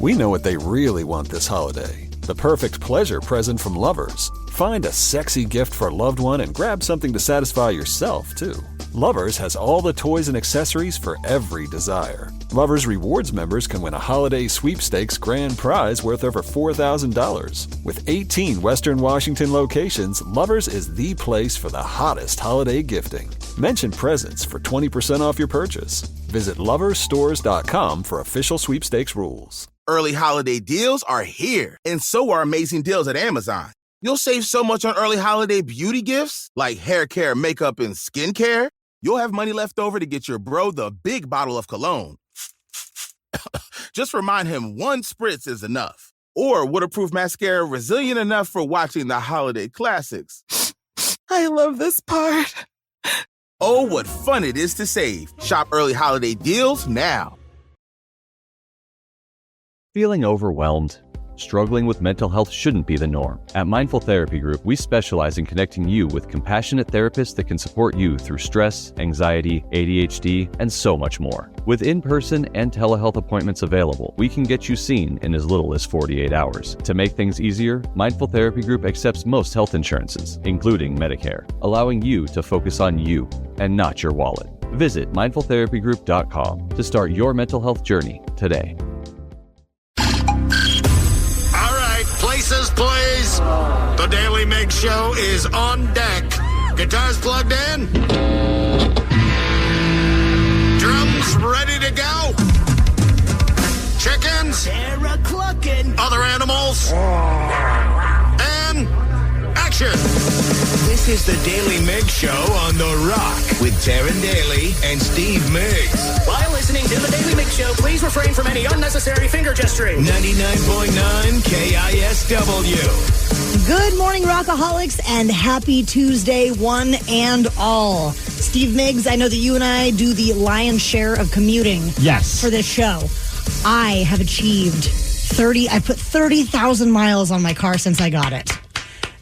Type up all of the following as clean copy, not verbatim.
We know what they really want this holiday. The perfect pleasure present from Lovers. Find a sexy gift for a loved one and grab something to satisfy yourself, too. Lovers has all the toys and accessories for every desire. Lovers Rewards members can win a holiday sweepstakes grand prize worth over $4,000. With 18 Western Washington locations, Lovers is the place for the hottest holiday gifting. Mention presents for 20% off your purchase. Visit loversstores.com for official sweepstakes rules. Early holiday deals are here, and so are amazing deals at Amazon. You'll save so much on early holiday beauty gifts, like hair care, makeup, and skincare. You'll have money left over to get your bro the big bottle of cologne. Just remind him one spritz is enough. Or waterproof mascara resilient enough for watching the holiday classics. I love this part. Oh, what fun it is to save. Shop early holiday deals now. Feeling overwhelmed? Struggling with mental health shouldn't be the norm. At Mindful Therapy Group, we specialize in connecting you with compassionate therapists that can support you through stress, anxiety, ADHD, and so much more. With in-person and telehealth appointments available, we can get you seen in as little as 48 hours. To make things easier, Mindful Therapy Group accepts most health insurances, including Medicare, allowing you to focus on you and not your wallet. Visit mindfultherapygroup.com to start your mental health journey today. Places, please. The Daly Migs Show is on deck. Guitars plugged in. Drums ready to go. Chickens. They're clucking. Other animals. And action. This is the Daly Migs Show on The Rock with Taryn Daly and Steve Migs. While listening to the Daly Migs Show, please refrain from any unnecessary finger gesturing. 99.9 KISW. Good morning, Rockaholics, and happy Tuesday, one and all. Steve Migs, I know that you and I do the lion's share of commuting. Yes. For this show. I have achieved I put 30,000 miles on my car since I got it.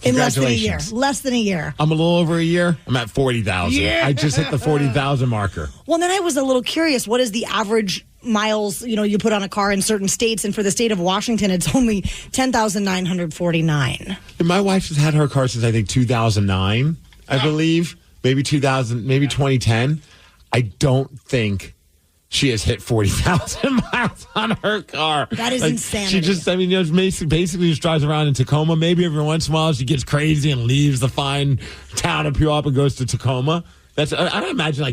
In less than a year. Less than a year. I'm a little over a year. I'm at 40,000. Yeah. I just hit the 40,000 marker. Well, then I was a little curious. What is the average miles, you put on a car in certain states? And for the state of Washington, it's only 10,949. And my wife has had her car since, I think, 2009, I believe. Maybe 2000, maybe 2010. I don't think she has hit 40,000 miles on her car. That is insanity. She just, basically just drives around in Tacoma. Maybe every once in a while she gets crazy and leaves the fine town of Puyallup and goes to Tacoma. I don't imagine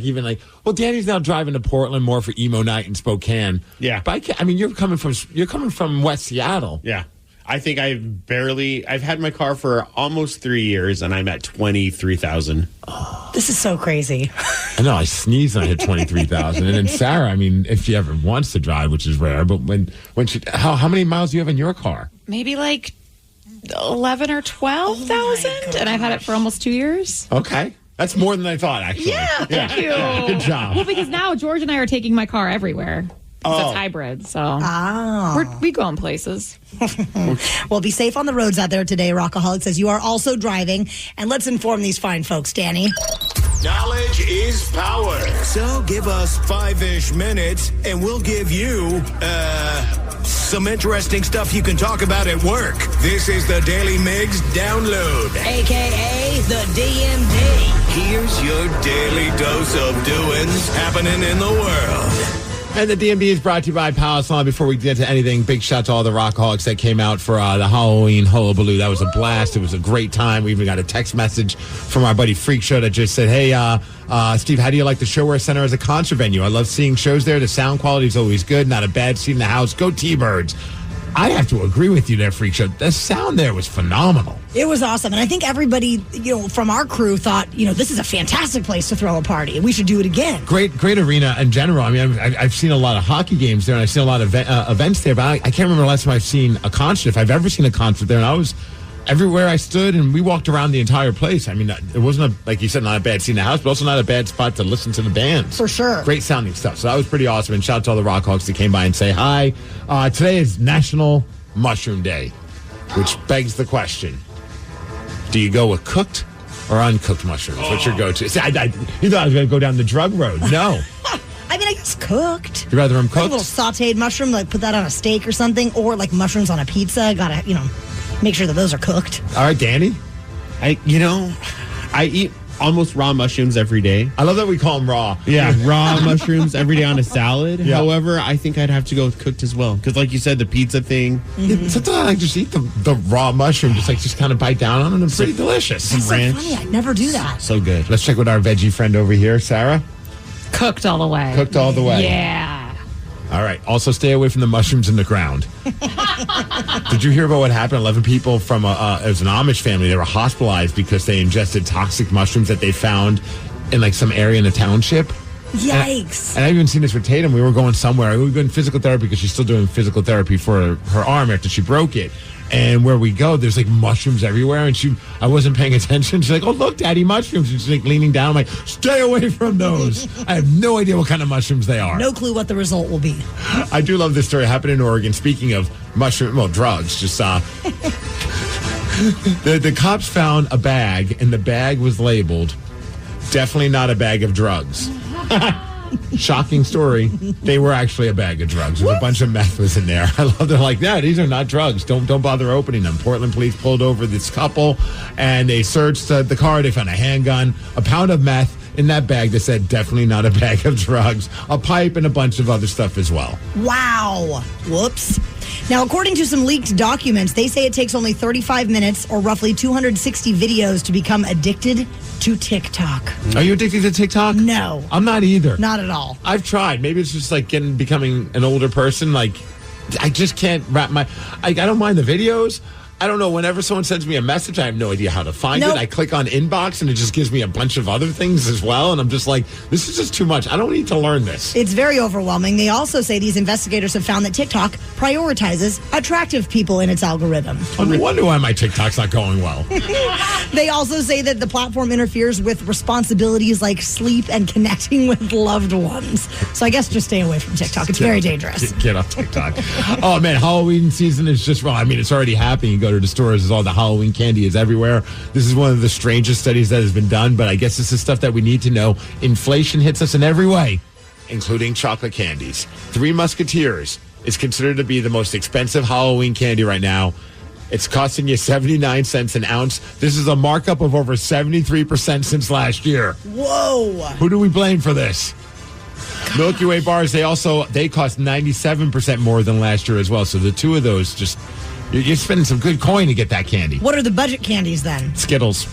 Danny's now driving to Portland more for emo night in Spokane. Yeah. But you're coming from West Seattle. Yeah. I think I've had my car for almost 3 years, and I'm at 23,000. Oh, this is so crazy. I know, I sneezed and I hit 23,000. And then Sarah, if she ever wants to drive, which is rare, but when she, how many miles do you have in your car? Maybe 11 or 12,000, and I've had it for almost 2 years. Okay. That's more than I thought, actually. Yeah, thank you. Yeah, good job. Well, because now George and I are taking my car everywhere. It's hybrid, so we go in places. Well, be safe on the roads out there today, Rockaholics, as you are also driving. And let's inform these fine folks, Danny. Knowledge is power. So give us 5-ish minutes, and we'll give you, some interesting stuff you can talk about at work. This is the Daily Migs Download. A.K.A. the DMD. Here's your daily dose of doings happening in the world. And the DMB is brought to you by Palace Salon. Before we get to anything, big shout to all the Rockaholics that came out for the Halloween Hullabaloo. That was a blast. It was a great time. We even got a text message from our buddy Freak Show that just said, hey, Steve, how do you like the Showwear Center as a concert venue? I love seeing shows there. The sound quality is always good. Not a bad seat in the house. Go T-Birds. I have to agree with you there, Freak Show. The sound there was phenomenal. It was awesome. And I think everybody, from our crew thought, this is a fantastic place to throw a party. We should do it again. Great arena in general. I've seen a lot of hockey games there, and I've seen a lot of events there, but I can't remember the last time I've seen a concert, if I've ever seen a concert there. And I was everywhere I stood, and we walked around the entire place. It wasn't, like you said, not a bad seat in the house, but also not a bad spot to listen to the bands. For sure. Great sounding stuff. So that was pretty awesome. And shout out to all the Rockhawks that came by and say hi. Today is National Mushroom Day, which begs the question, do you go with cooked or uncooked mushrooms? What's your go-to? See, you thought I was going to go down the drug road. No. guess cooked. You'd rather them Like a cooked? little sauteed mushroom, like put that on a steak or something, or like mushrooms on a pizza. Gotta, make sure that those are cooked. All right, Danny? I eat almost raw mushrooms every day. I love that we call them raw. Yeah, raw mushrooms every day on a salad. Yeah. However, I think I'd have to go with cooked as well. Because like you said, the pizza thing. Yeah, sometimes I just eat the raw mushroom, just kind of bite down on it. It's pretty delicious. That's so ranch. funny. I never do that. So good. Let's check with our veggie friend over here, Sarah. Cooked all the way. Cooked all the way. Yeah. All right. Also, stay away from the mushrooms in the ground. Did you hear about what happened? 11 people from it was an Amish family. They were hospitalized because they ingested toxic mushrooms that they found in like some area in a township. Yikes. And I've even seen this with Tatum. We were going somewhere. We were doing physical therapy because she's still doing physical therapy for her arm after she broke it. And where we go, there's like mushrooms everywhere. And I wasn't paying attention. She's like, "Oh, look, Daddy, mushrooms." And she's like leaning down. I'm like, "Stay away from those." I have no idea what kind of mushrooms they are. No clue what the result will be. I do love this story. It happened in Oregon. Speaking of drugs, just the cops found a bag, and the bag was labeled, "Definitely not a bag of drugs." Shocking story. They were actually a bag of drugs. There's a bunch of meth was in there. I love. They're like, "Yeah, these are not drugs. Don't bother opening them." Portland police pulled over this couple, and they searched the car. They found a handgun, a pound of meth in that bag that said, "Definitely not a bag of drugs," a pipe, and a bunch of other stuff as well. Wow. Whoops. Now, according to some leaked documents, they say it takes only 35 minutes or roughly 260 videos to become addicted to TikTok. Are you addicted to TikTok? No. I'm not either. Not at all. I've tried. Maybe it's just like becoming an older person. Like, I just can't wrap I don't mind the videos. I don't know. Whenever someone sends me a message, I have no idea how to find it. I click on inbox and it just gives me a bunch of other things as well. And I'm just like, this is just too much. I don't need to learn this. It's very overwhelming. They also say these investigators have found that TikTok prioritizes attractive people in its algorithm. I wonder why my TikTok's not going well. They also say that the platform interferes with responsibilities like sleep and connecting with loved ones. So I guess just stay away from TikTok. It's very dangerous. Get off TikTok. Oh, man, Halloween season is just wrong. I mean, it's already happening. You go to the stores, all the Halloween candy is everywhere. This is one of the strangest studies that has been done, but I guess this is stuff that we need to know. Inflation hits us in every way, including chocolate candies. Three Musketeers is considered to be the most expensive Halloween candy right now. It's costing you 79 cents an ounce. This is a markup of over 73% since last year. Whoa. Who do we blame for this? God. Milky Way bars, they cost 97% more than last year as well. So the two of those you're spending some good coin to get that candy. What are the budget candies then? Skittles.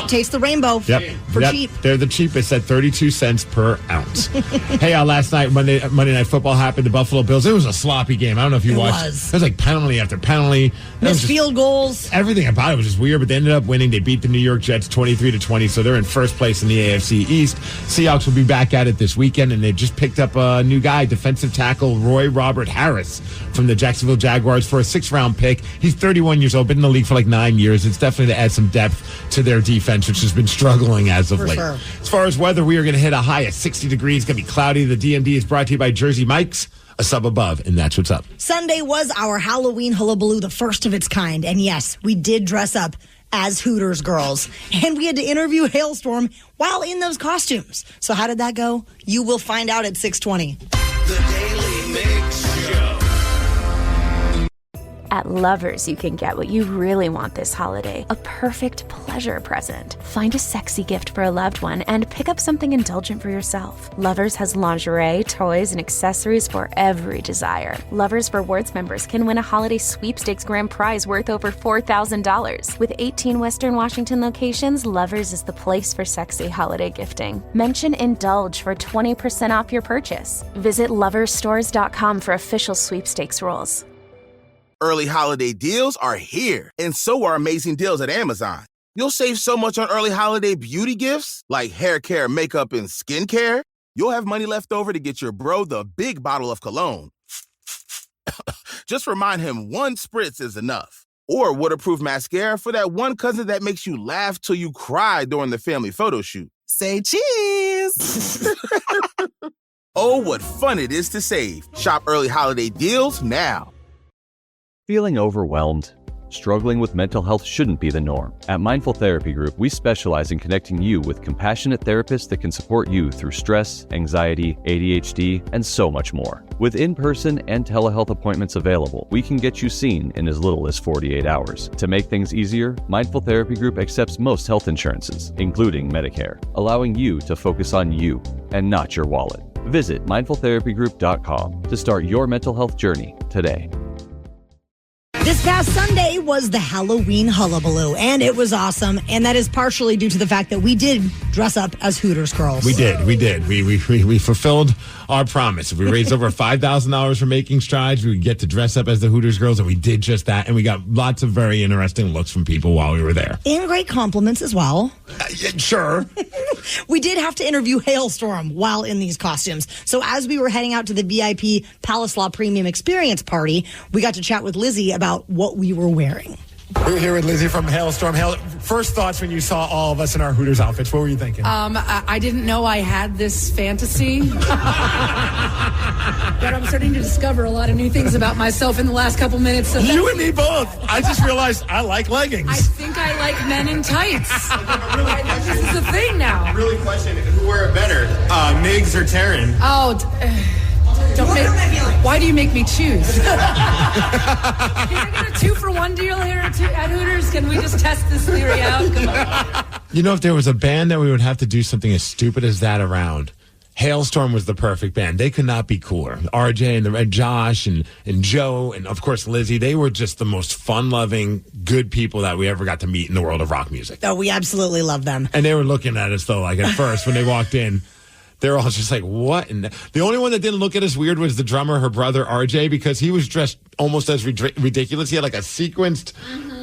Taste the rainbow for cheap. They're the cheapest at 32 cents per ounce. Hey, last night, Monday Night Football happened. The Buffalo Bills. It was a sloppy game. I don't know if you watched. It was like penalty after penalty. Missed field goals. Everything about it was just weird, but they ended up winning. They beat the New York Jets 23-20, so they're in first place in the AFC East. Seahawks will be back at it this weekend, and they just picked up a new guy, defensive tackle Roy Robert Harris from the Jacksonville Jaguars for a 6th-round pick. He's 31 years old, been in the league for like 9 years. It's definitely to add some depth to their defense, which has been struggling as of late. Sure. As far as weather, we are going to hit a high of 60 degrees. It's going to be cloudy. The DMD is brought to you by Jersey Mike's, a sub above, and that's what's up. Sunday was our Halloween hullabaloo, the first of its kind. And yes, we did dress up as Hooters girls. And we had to interview Hailstorm while in those costumes. So how did that go? You will find out at 6:20. The Daily Migs Show. At Lovers, you can get what you really want this holiday, a perfect pleasure present. Find a sexy gift for a loved one and pick up something indulgent for yourself. Lovers has lingerie, toys, and accessories for every desire. Lovers Rewards members can win a holiday sweepstakes grand prize worth over $4,000. With 18 Western Washington locations, Lovers is the place for sexy holiday gifting. Mention Indulge for 20% off your purchase. Visit loversstores.com for official sweepstakes rules. Early holiday deals are here, and so are amazing deals at Amazon. You'll save so much on early holiday beauty gifts, like hair care, makeup, and skincare. You'll have money left over to get your bro the big bottle of cologne. Just remind him one spritz is enough. Or waterproof mascara for that one cousin that makes you laugh till you cry during the family photo shoot. Say cheese! Oh, what fun it is to save. Shop early holiday deals now. Feeling overwhelmed? struggling with mental health shouldn't be the norm. At Mindful Therapy Group, we specialize in connecting you with compassionate therapists that can support you through stress, anxiety, ADHD, and so much more. With in-person and telehealth appointments available, we can get you seen in as little as 48 hours. To make things easier, Mindful Therapy Group accepts most health insurances, including Medicare, allowing you to focus on you and not your wallet. Visit mindfultherapygroup.com to start your mental health journey today. This past Sunday was the Halloween hullabaloo, and it was awesome. And that is partially due to the fact that we did dress up as Hooters girls. We did. We fulfilled our promise. If we raised over $5,000 for Making Strides, we would get to dress up as the Hooters girls, and we did just that. And we got lots of very interesting looks from people while we were there. And great compliments as well. Sure. We did have to interview Hailstorm while in these costumes. So as we were heading out to the VIP Palace Law Premium Experience party, we got to chat with Lizzie about what we were wearing. We're here with Lizzie from Hailstorm. First thoughts when you saw all of us in our Hooters outfits, what were you thinking? I didn't know I had this fantasy. But I'm starting to discover a lot of new things about myself in the last couple minutes. So you and me both. I just realized I like leggings. I think I like men in tights. This is the thing now. Really question, who wore it better, Migs or Taryn? Why do you make me choose? Can I get a 2-for-1 deal here at Hooters? Can we just test this theory out? Come on. You know, if there was a band that we would have to do something as stupid as that around, Hailstorm was the perfect band. They could not be cooler. RJ and Josh and Joe and, of course, Lizzie, they were just the most fun-loving, good people that we ever got to meet in the world of rock music. Oh, we absolutely love them. And they were looking at us, though, like at first when they walked in. They were all just like, what? And the only one that didn't look at us weird was the drummer, her brother, RJ, because he was dressed almost as ridiculous. He had like a sequenced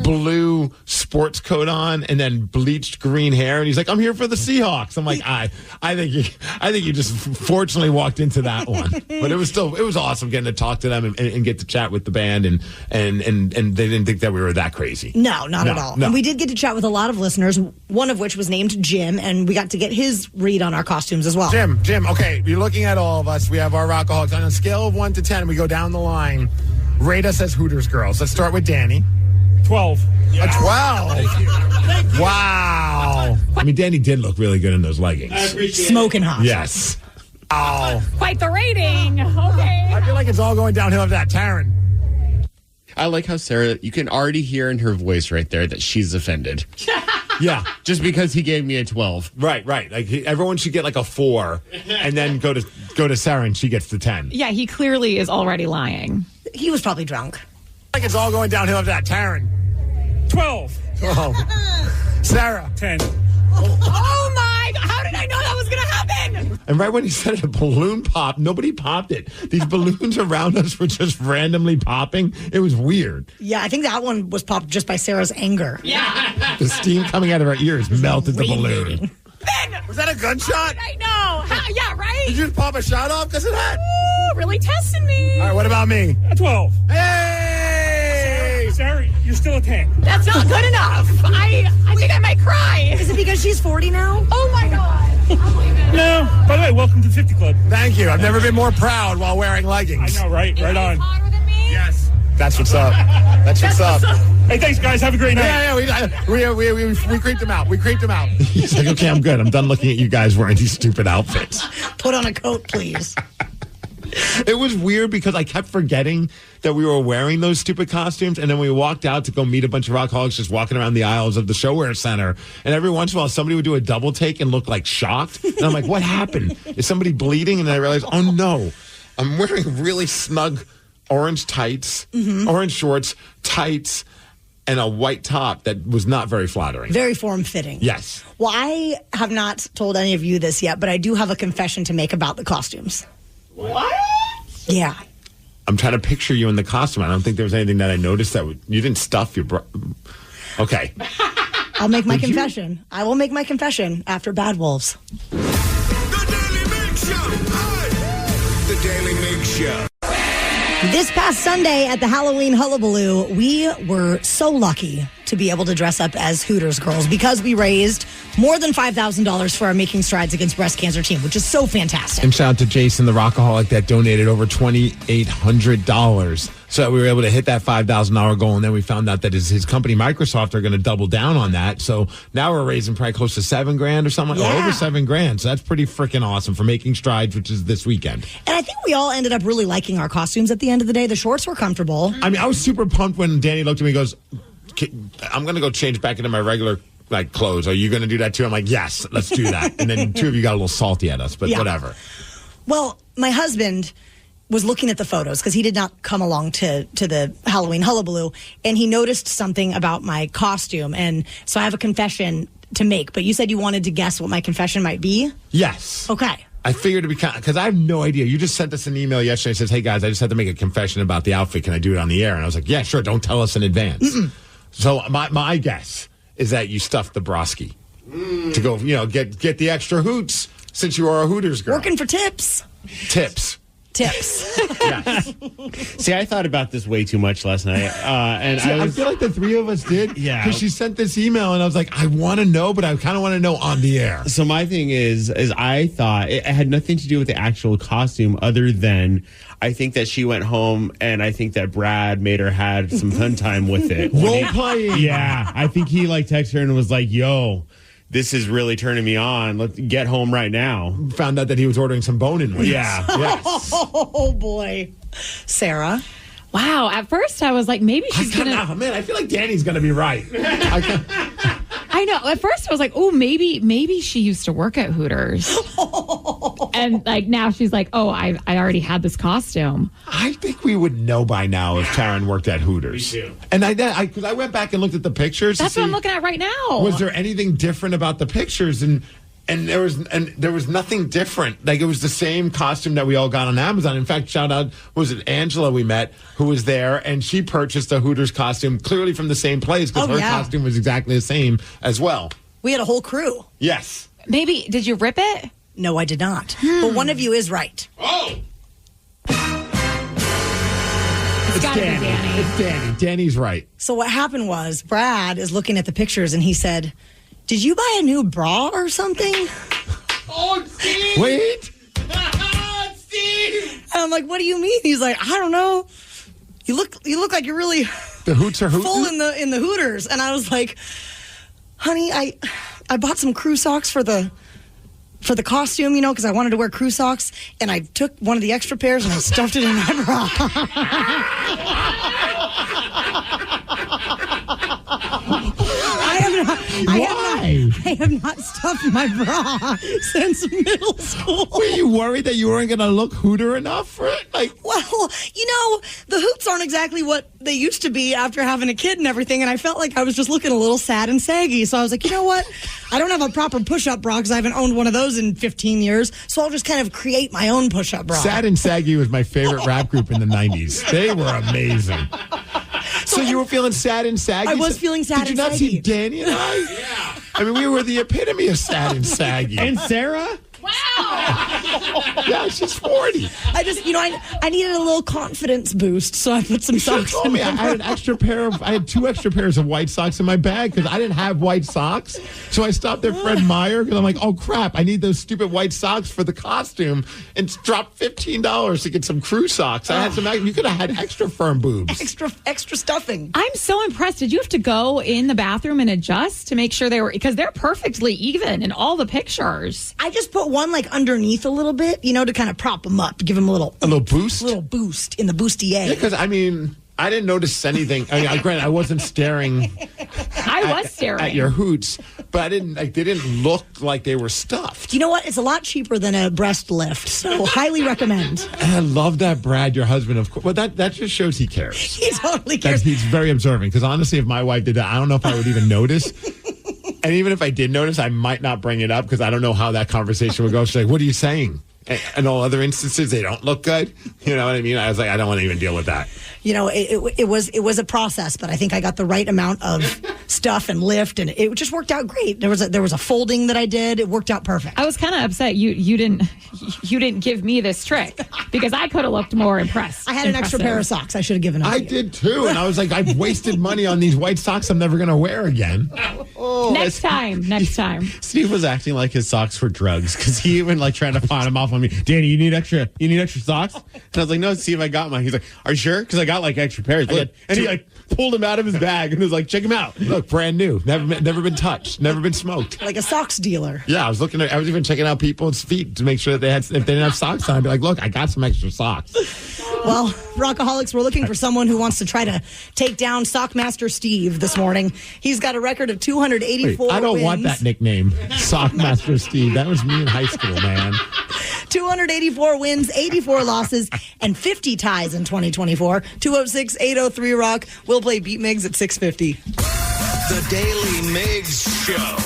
blue sports coat on and then bleached green hair. And he's like, I'm here for the Seahawks. I'm like, I think you just fortunately walked into that one. But it was awesome getting to talk to them and get to chat with the band. And they didn't think that we were that crazy. No, not at all. No. And we did get to chat with a lot of listeners, one of which was named Jim. And we got to get his read on our costumes as well. Jim, okay, you're looking at all of us. We have our Rockaholics. On a scale of 1 to 10, we go down the line. Rate us as Hooters girls. Let's start with Danny. 12. Yeah. A 12? Thank you. Wow. I mean, Danny did look really good in those leggings. I appreciate Smoking hot. Yes. Oh. Quite the rating. Okay. I feel like it's all going downhill with that. Taryn. I like how Sarah, you can already hear in her voice right there that she's offended. Yeah. Just because he gave me a 12. Right. Like everyone should get like a 4 and then go to Sarah and she gets the 10. Yeah, he clearly is already lying. He was probably drunk. I think it's all going downhill with that. Taryn. 12. Sarah. 10. Oh my God, how did I know that was going to happen? And right when he said it, a balloon popped. Nobody popped it. These balloons around us were just randomly popping. It was weird. Yeah, I think that one was popped just by Sarah's anger. Yeah. The steam coming out of our ears melted the balloon. Ben! Was that a gunshot? I know. Yeah, right? Did you just pop a shot off because of that? Ooh, really testing me. All right, what about me? A 12. Hey! Sarah, you're still a 10. That's not good enough. I think I might cry. Is it because she's 40 now? Oh my God. I'll believe it. No. By the way, welcome to the 50 Club. Thank you. I've never been more proud while wearing leggings. I know, right? Right on. Hotter than me? Yes. That's what's up. That's what's up. Hey, thanks, guys. Have a great night. Yeah, we creeped him out. He's like, okay, I'm good. I'm done looking at you guys wearing these stupid outfits. Put on a coat, please. It was weird because I kept forgetting that we were wearing those stupid costumes, and then we walked out to go meet a bunch of rockaholics just walking around the aisles of the Showwear Center, and every once in a while somebody would do a double take and look like shocked, and I'm like, what happened? Is somebody bleeding? And then I realized, oh no, I'm wearing really snug orange tights, orange shorts, tights, and a white top that was not very flattering. Very form-fitting. Yes. Well, I have not told any of you this yet, but I do have a confession to make about the costumes. What? Yeah. I'm trying to picture you in the costume. I don't think there was anything that I noticed that you didn't stuff your Okay. I'll make my confession. I will make my confession after Bad Wolves. The Daily Migs Show. The Daily Migs Show. This past Sunday at the Halloween Hullabaloo, we were so lucky to be able to dress up as Hooters girls because we raised more than $5,000 for our Making Strides Against Breast Cancer team, which is so fantastic. And shout out to Jason, the Rockaholic, that donated over $2,800. So we were able to hit that $5,000 goal, and then we found out that his company, Microsoft, are going to double down on that. So now we're raising probably close to $7,000 or something, or over $7,000. So that's pretty freaking awesome for Making Strides, which is this weekend. And I think we all ended up really liking our costumes at the end of the day. The shorts were comfortable. I mean, I was super pumped when Danny looked at me and goes, I'm going to go change back into my regular clothes. Are you going to do that too? I'm like, yes, let's do that. And then two of you got a little salty at us, but whatever. Well, my husband was looking at the photos because he did not come along to the Halloween hullabaloo, and he noticed something about my costume. And so I have a confession to make, but you said you wanted to guess what my confession might be? Yes. Okay. I figured it'd be because I have no idea. You just sent us an email yesterday and says, hey guys, I just had to make a confession about the outfit. Can I do it on the air? And I was like, yeah, sure. Don't tell us in advance. So my guess is that you stuffed the broski to go, get the extra hoots since you are a Hooters girl. Working for tips. Tips. Yes. See, I thought about this way too much last night. And I feel like the three of us did. Yeah. Because she sent this email and I was like, I want to know, but I kind of want to know on the air. So my thing is I thought it had nothing to do with the actual costume other than I think that she went home and I think that Brad made her had some fun time with it. Role playing. Yeah. I think he texted her and was like, yo, this is really turning me on. Let's get home right now. Found out that he was ordering some bone-in wings. Yeah. Yes. Oh, boy. Sarah? Wow. At first, I was like, maybe she's going to... Man, I feel like Danny's going to be right. I know. At first, I was like, oh, maybe she used to work at Hooters. And now she's like, oh, I already had this costume. I think we would know by now if Karen worked at Hooters. Me too. And I went back and looked at the pictures. That's what I'm looking at right now. Was there anything different about the pictures? And there was nothing different. It was the same costume that we all got on Amazon. In fact, shout out, was it Angela we met who was there, and she purchased a Hooters costume clearly from the same place because her costume was exactly the same as well. We had a whole crew. Yes. Maybe, did you rip it? No, I did not. But one of you is right. Oh! It's gotta be Danny. It's Danny. Danny's right. So what happened was Brad is looking at the pictures and he said, did you buy a new bra or something? Oh, Steve! Wait! Steve! And I'm like, what do you mean? He's like, I don't know. You look like you're really the hoots are full in the Hooters. And I was like, honey, I bought some crew socks for the costume, because I wanted to wear crew socks, and I took one of the extra pairs and I stuffed it in my bra. I have not stuffed my bra since middle school. Were you worried that you weren't going to look Hooter enough for it? Well, the hoots aren't exactly what they used to be after having a kid and everything, and I felt like I was just looking a little sad and saggy. So I was like, you know what? I don't have a proper push-up bra because I haven't owned one of those in 15 years, so I'll just kind of create my own push-up bra. Sad and Saggy was my favorite rap group in the 90s. They were amazing. So you were feeling sad and saggy? I was feeling sad and saggy. Did you not see Danny and I? Yeah. I mean, we were the epitome of sad and saggy. And Sarah? Wow. Yeah, she's 40. I just, I needed a little confidence boost, so I put some socks in me. I had two extra pairs of white socks in my bag because I didn't have white socks. So I stopped at Fred Meyer because I'm like, oh crap, I need those stupid white socks for the costume, and dropped $15 to get some crew socks. I had some. You could have had extra firm boobs. Extra stuffing. I'm so impressed. Did you have to go in the bathroom and adjust to make sure because they're perfectly even in all the pictures? I just put one underneath a little bit, to kind of prop them up, give them a little boost? A little boost in the bustier. Yeah, because I didn't notice anything. Granted, I wasn't staring. I was staring at your hoots, but they didn't look like they were stuffed. You know what? It's a lot cheaper than a breast lift, so highly recommend. And I love that Brad, your husband, of course. Well, that just shows he cares. He totally cares. He's very observant. Because honestly, if my wife did that, I don't know if I would even notice. And even if I did notice, I might not bring it up because I don't know how that conversation would go. She's like, what are you saying? In all other instances, they don't look good. You know what I mean? I was like, I don't want to even deal with that. It was a process, but I think I got the right amount of stuff and lift, and it just worked out great. There was a folding that I did. It worked out perfect. I was kind of upset you didn't give me this trick because I could have looked more impressed. I had an extra pair of socks. I should have given up. I did too, and I was like, I've wasted money on these white socks I'm never going to wear again. Next time. Steve was acting like his socks were drugs because he even like trying to pawn them off on me. Danny, you need extra socks? And I was like, no, Steve, I got mine. He's like, are you sure? Because I got like extra pairs. Look. And he like pulled them out of his bag and was like, check them out. Look, brand new, never been touched, never been smoked. Like a socks dealer. Yeah, I was even checking out people's feet to make sure that if they didn't have socks on, I'd be like, look, I got some extra socks. Well, Rockaholics, we're looking for someone who wants to try to take down Sockmaster Steve this morning. He's got a record of 284 Wait, I don't wins. want that nickname, Sockmaster Steve. That was me in high school, man. 284 wins, 84 losses, and 50 ties in 2024. 206-803-ROCK. We'll play Beat Migs at 6:50. The Daily Migs Show.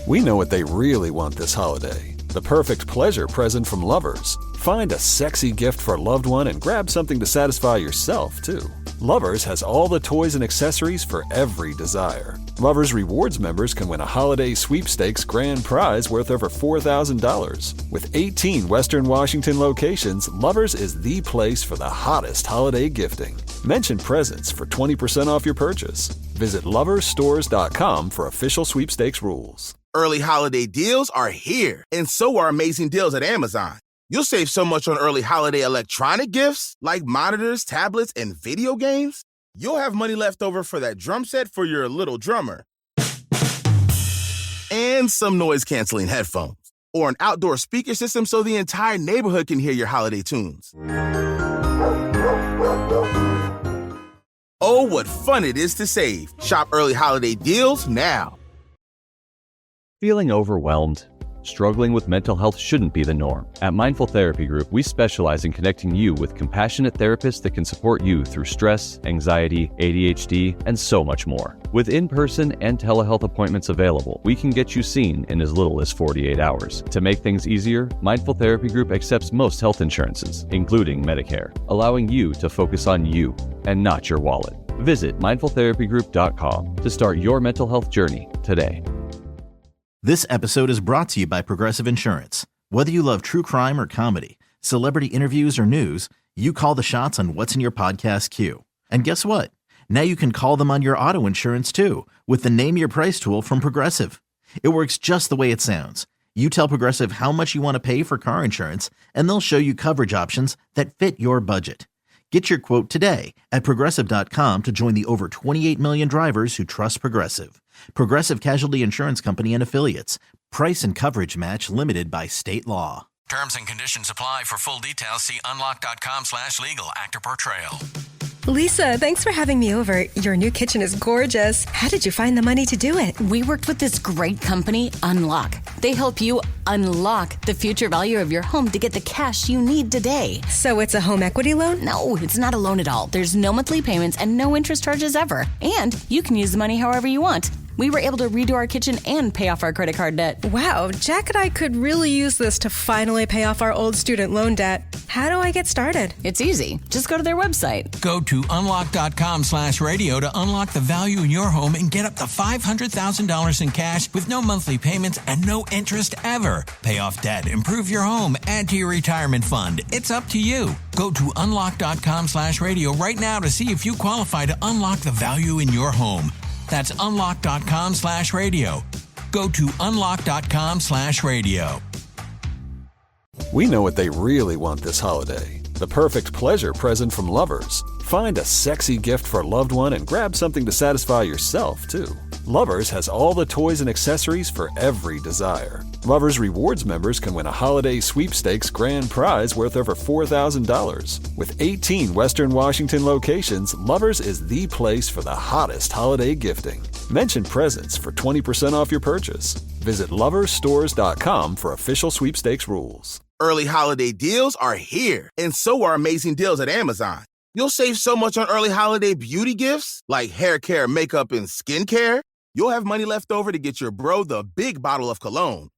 We know what they really want this holiday. The perfect pleasure present from Lovers. Find a sexy gift for a loved one and grab something to satisfy yourself, too. Lovers has all the toys and accessories for every desire. Lovers Rewards members can win a holiday sweepstakes grand prize worth over $4,000. With 18 Western Washington locations, Lovers is the place for the hottest holiday gifting. Mention presents for 20% off your purchase. Visit loversstores.com for official sweepstakes rules. Early holiday deals are here, and so are amazing deals at Amazon. You'll save so much on early holiday electronic gifts like monitors, tablets, and video games. You'll have money left over for that drum set for your little drummer. And some noise-canceling headphones. Or an outdoor speaker system so the entire neighborhood can hear your holiday tunes. Oh, what fun it is to save. Shop early holiday deals now. Feeling overwhelmed? Struggling with mental health shouldn't be the norm. At Mindful Therapy Group, we specialize in connecting you with compassionate therapists that can support you through stress, anxiety, ADHD, and so much more. With in-person and telehealth appointments available, we can get you seen in as little as 48 hours. To make things easier, Mindful Therapy Group accepts most health insurances, including Medicare, allowing you to focus on you and not your wallet. Visit mindfultherapygroup.com to start your mental health journey today. This episode is brought to you by Progressive Insurance. Whether you love true crime or comedy, celebrity interviews or news, you call the shots on what's in your podcast queue. And guess what? Now you can call them on your auto insurance too with the Name Your Price tool from Progressive. It works just the way it sounds. You tell Progressive how much you want to pay for car insurance, and they'll show you coverage options that fit your budget. Get your quote today at Progressive.com to join the over 28 million drivers who trust Progressive. Progressive Casualty Insurance Company and Affiliates. Price and coverage match limited by state law. Terms and conditions apply. For full details, see unlock.com/legal. Actor portrayal. Lisa, thanks for having me over. Your new kitchen is gorgeous. How did you find the money to do it? We worked with this great company, Unlock. They help you unlock the future value of your home to get the cash you need today. So it's a home equity loan? No, it's not a loan at all. There's no monthly payments and no interest charges ever. And you can use the money however you want. We were able to redo our kitchen and pay off our credit card debt. Wow, Jack and I could really use this to finally pay off our old student loan debt. How do I get started? It's easy. Just go to their website. Go to unlock.com/radio to unlock the value in your home and get up to $500,000 in cash with no monthly payments and no interest ever. Pay off debt, improve your home, add to your retirement fund. It's up to you. Go to unlock.com/radio right now to see if you qualify to unlock the value in your home. That's unlock.com/radio. Go to unlock.com/radio. We know what they really want this holiday. The perfect pleasure present from Lovers. Find a sexy gift for a loved one and grab something to satisfy yourself, too. Lovers has all the toys and accessories for every desire. Lovers Rewards members can win a holiday sweepstakes grand prize worth over $4,000. With 18 Western Washington locations, Lovers is the place for the hottest holiday gifting. Mention presents for 20% off your purchase. Visit loversstores.com for official sweepstakes rules. Early holiday deals are here, and so are amazing deals at Amazon. You'll save so much on early holiday beauty gifts like hair care, makeup, and skincare. You'll have money left over to get your bro the big bottle of cologne.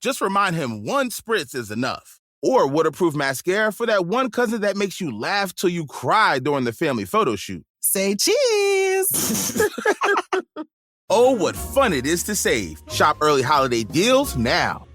Just remind him one spritz is enough. Or waterproof mascara for that one cousin that makes you laugh till you cry during the family photo shoot. Say cheese! Christmas? Oh, what fun it is to save. Shop early holiday deals now.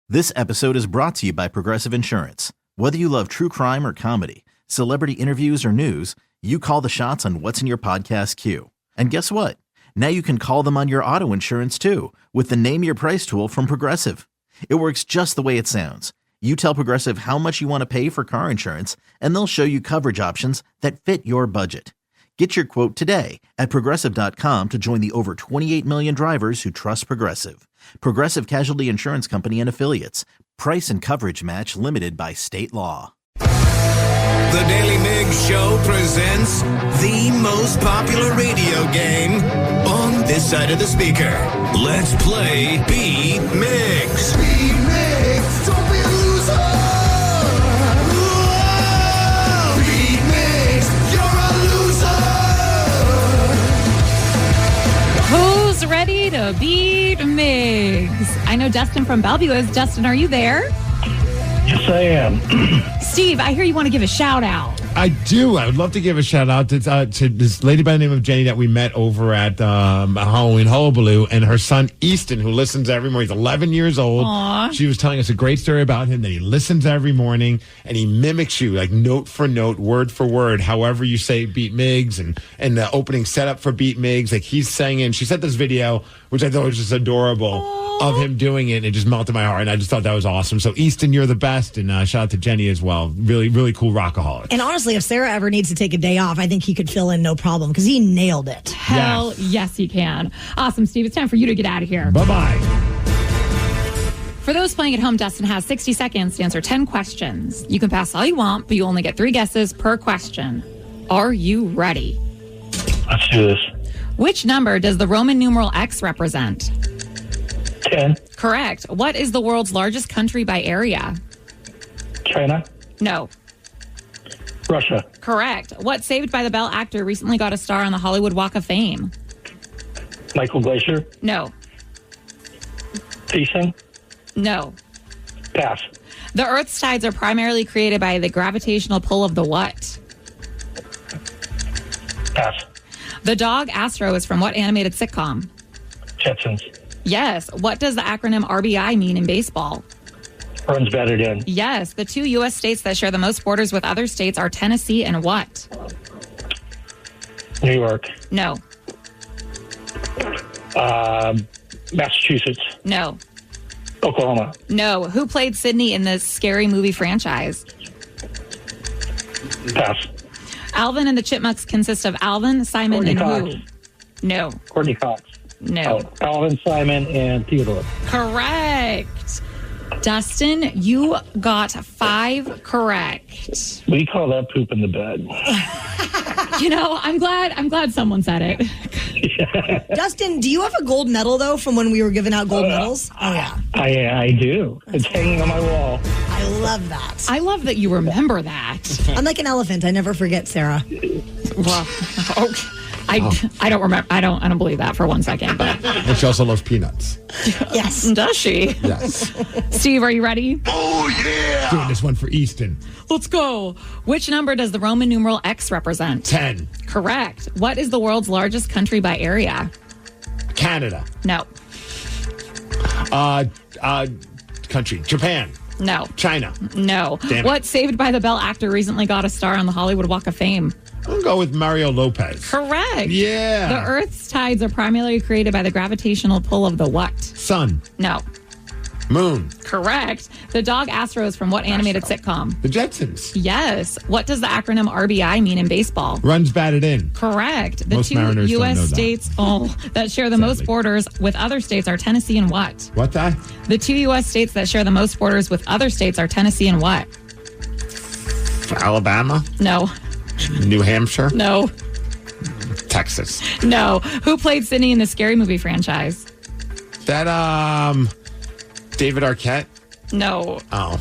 This episode is brought to you by Progressive Insurance. Whether you love true crime or comedy, celebrity interviews or news, you call the shots on what's in your podcast queue. And guess what? Now you can call them on your auto insurance too with the Name Your Price tool from Progressive. It works just the way it sounds. You tell Progressive how much you want to pay for car insurance, and they'll show you coverage options that fit your budget. Get your quote today at Progressive.com to join the over 28 million drivers who trust Progressive. Progressive Casualty Insurance Company and Affiliates. Price and coverage match limited by state law. The Daily Migs Show presents the most popular radio game on this side of the speaker. Let's play Beat Migs. Beat Migs, don't be a loser. Whoa! Beat Migs, you're a loser. Who's ready to beat Migs? I know Dustin from Bellevue is. Dustin, are you there? Yes, I am. Steve, I hear you want to give a shout out. I do. I would love to give a shout out to this lady by the name of Jenny that we met over at Halloween Hullabaloo, and her son Easton, who listens every morning. He's 11 years old. Aww. She was telling us a great story about him, that he listens every morning and he mimics you like note for note, word for word, however you say Beat Migs, and the opening setup for Beat Migs. Like he's singing. She sent this video, which I thought was just adorable. Aww. Of him doing it, and it just melted my heart, and I just thought that was awesome. So, Easton, you're the best, and shout out to Jenny as well. Really, really cool rockaholic. And honestly, if Sarah ever needs to take a day off, I think he could fill in no problem, because he nailed it. Hell yes, he can. Awesome, Steve. It's time for you to get out of here. Bye-bye. For those playing at home, Dustin has 60 seconds to answer 10 questions. You can pass all you want, but you only get 3 guesses per question. Are you ready? Let's do this. Which number does the Roman numeral X represent? 10. Correct. What is the world's largest country by area? China. No. Russia. Correct. What Saved by the Bell actor recently got a star on the Hollywood Walk of Fame? Michael Glacier. No. Thiessen. No. Pass. The Earth's tides are primarily created by the gravitational pull of the what? Pass. The dog Astro is from what animated sitcom? Jetsons. Yes. What does the acronym RBI mean in baseball? Runs batted in. Yes. The 2 U.S. states that share the most borders with other states are Tennessee and what? New York. No. Massachusetts. No. Oklahoma. No. Who played Sydney in the Scary Movie franchise? Pass. Alvin and the Chipmunks consist of Alvin, Simon, Courtney and Cox. who? No. Courtney Cox. No. Alvin, Simon, and Theodore. Correct. Dustin, you got 5 correct. We call that poop in the bed. You know, I'm glad someone said it. Dustin, do you have a gold medal, though, from when we were giving out gold medals? Oh, yeah. I do. It's hanging on my wall. I love that. I love that you remember that. I'm like an elephant. I never forget, Sarah. Well, okay. I don't remember. I don't believe that for 1 second. But And she also loves peanuts. Yes. Does she? Yes. Steve, are you ready? Oh, yeah. Doing this one for Easton. Let's go. Which number does the Roman numeral X represent? 10. Correct. What is the world's largest country by area? Canada. No. Country. Japan. No. China. No. Damn it. What Saved by the Bell actor recently got a star on the Hollywood Walk of Fame? I'll go with Mario Lopez. Correct. Yeah. The Earth's tides are primarily created by the gravitational pull of the what? Sun. No. Moon. Correct. The dog Astro is from what animated sitcom? The Jetsons. Yes. What does the acronym RBI mean in baseball? Runs batted in. Correct. The Most 2 Mariners don't U.S. know that. states that share the most borders with other states are Tennessee and what? What that? The 2 U.S. states that share the most borders with other states are Tennessee and what? Alabama. No. New Hampshire. No. Texas. No. Who played Sydney in the Scary Movie franchise? That David Arquette. No. Oh.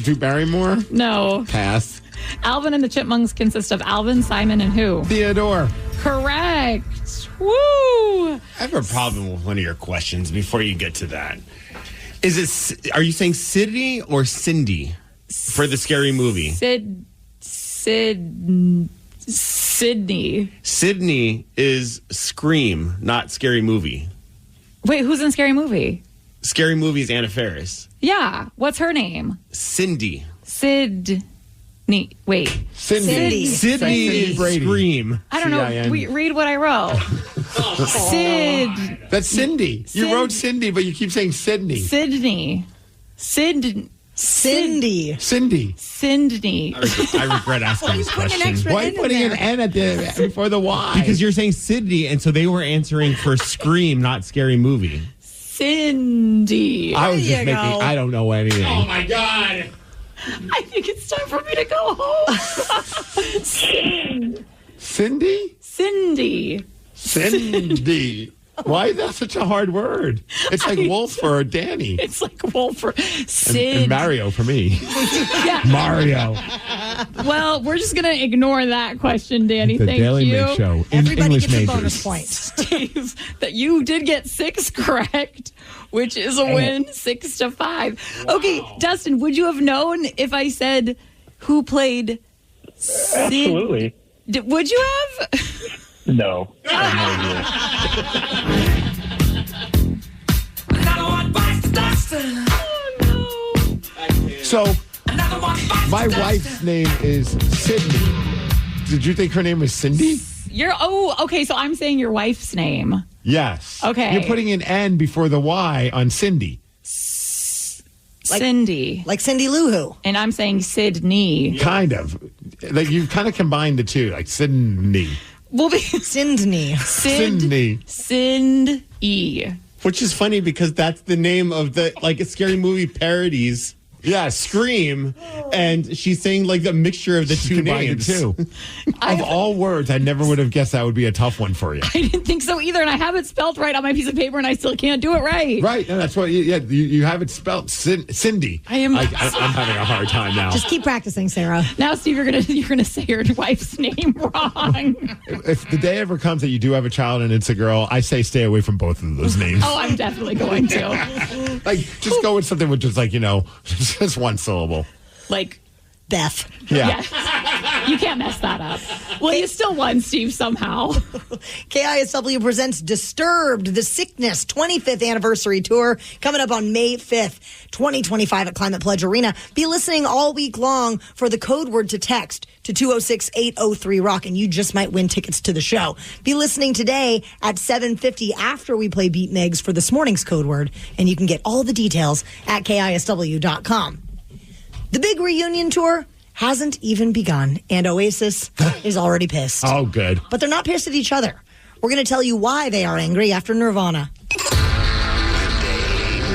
Drew Barrymore. No. Pass. Alvin and the Chipmunks consist of Alvin, Simon, and who? Theodore. Correct. Woo! I have a problem with one of your questions before you get to that. Are you saying Sydney or Cindy for the Scary Movie? Sid. Sydney. Sydney is Scream, not Scary Movie. Wait, who's in Scary Movie? Scary Movie is Anna Faris. Yeah. What's her name? Cindy. Sydney. Wait. Sydney Sydney Brady. Scream. I don't know. Read what I wrote. That's Cindy. You wrote Cindy, but you keep saying Sydney. Cindy. Cindy. I regret asking this question. Why are you putting an N at the before the Y? Because you're saying Sydney, and so they were answering for Scream, not Scary Movie. Cindy. I was just making. I don't know anything. Oh my God. I think it's time for me to go home. Cindy? Cindy. Why is that such a hard word? It's like Wolf or Danny. It's like Wolf or Sid. And Mario for me. Yeah. Mario. Well, we're just going to ignore that question, Danny. The Thank Daily you. Mig Show. Everybody English gets majors. a bonus point. Steve, that you did get 6 correct, which is a win, 6-5. Wow. Okay, Dustin, would you have known if I said who played Sid? Absolutely. Would you have? No. So, my wife's name is Sydney. Did you think her name was Cindy? Okay, so I'm saying your wife's name. Yes. Okay. You're putting an N before the Y on Cindy. Cindy. Like Cindy Lou Who. And I'm saying Sydney. Kind of. Like you kind of combined the two, like Sydney. Will be Sydney. Sydney. Sydney. Which is funny because that's the name of the Scary Movie parodies. Yeah, Scream, and she's saying like a mixture of the two names. Of all words, I never would have guessed that would be a tough one for you. I didn't think so either, and I have it spelled right on my piece of paper, and I still can't do it right. Right, and that's what. You have it spelled Cindy. I'm having a hard time now. Just keep practicing, Sarah. Now, Steve, you're gonna say your wife's name wrong. If the day ever comes that you do have a child and it's a girl, I say stay away from both of those names. Oh, I'm definitely going to. Just go with something with just just one syllable. Like Beth. Yeah. Yes. You can't mess that up. Well, you still won, Steve, somehow. KISW presents Disturbed, the Sickness 25th anniversary tour coming up on May 5th, 2025 at Climate Pledge Arena. Be listening all week long for the code word to text to 206-803-ROCK, and you just might win tickets to the show. Be listening today at 7:50 after we play Beat Migs for this morning's code word, and you can get all the details at KISW.com. The big reunion tour hasn't even begun, and Oasis is already pissed. Oh, good. But they're not pissed at each other. We're going to tell you why they are angry after Nirvana.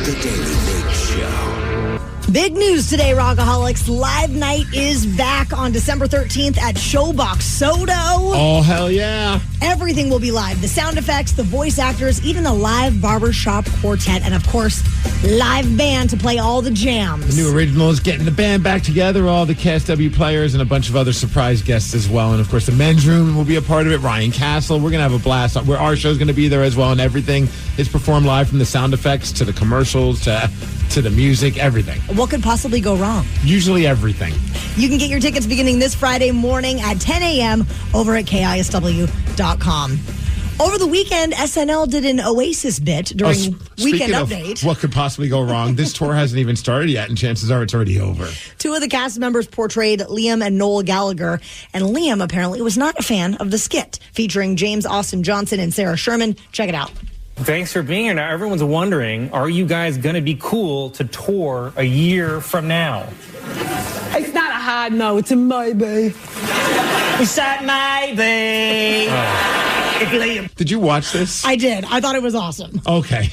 The Daily Mig Show. Big news today, Rockaholics. Live Night is back on December 13th at Showbox Soto. Oh, hell yeah. Everything will be live. The sound effects, the voice actors, even the live barbershop quartet, and of course, live band to play all the jams. The new originals, getting the band back together, all the KSW players, and a bunch of other surprise guests as well. And of course, the men's room will be a part of it. Ryan Castle. We're going to have a blast. Our show's going to be there as well, and everything is performed live, from the sound effects to the commercials to the music, everything. What could possibly go wrong? Usually everything. You can get your tickets beginning this Friday morning at 10 a.m. over at KISW.com. Over the weekend, SNL did an Oasis bit during Weekend Update. What could possibly go wrong? This tour hasn't even started yet, and chances are it's already over. 2 of the cast members portrayed Liam and Noel Gallagher, and Liam apparently was not a fan of the skit featuring James Austin Johnson and Sarah Sherman. Check it out. Thanks for being here. Now, everyone's wondering, are you guys going to be cool to tour a year from now? It's not a hard no, it's a maybe. We said maybe. Did you watch this? I did. I thought it was awesome. Okay.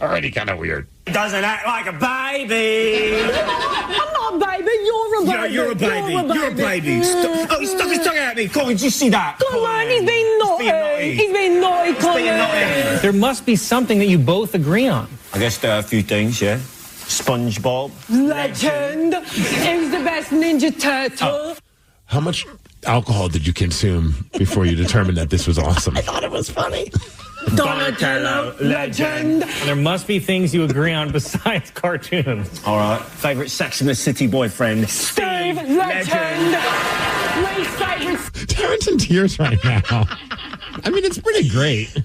Already kind of weird. Doesn't act like a baby. I'm not a baby. You're a baby. Yeah, you're a baby. You're a baby. Oh, he stuck his tongue at me. Colin, did you see that? Come on, he's been naughty. He's been naughty, Colin. There must be something that you both agree on. I guess there are a few things, yeah. SpongeBob. Legend. He's the best Ninja Turtle. How much alcohol did you consume before you determined that this was awesome? I thought it was funny. Donatello, legend. And there must be things you agree on besides cartoons. All right. Favorite Sex and the City boyfriend? Steve, legend. Taryn's in tears right now. I mean, it's pretty great.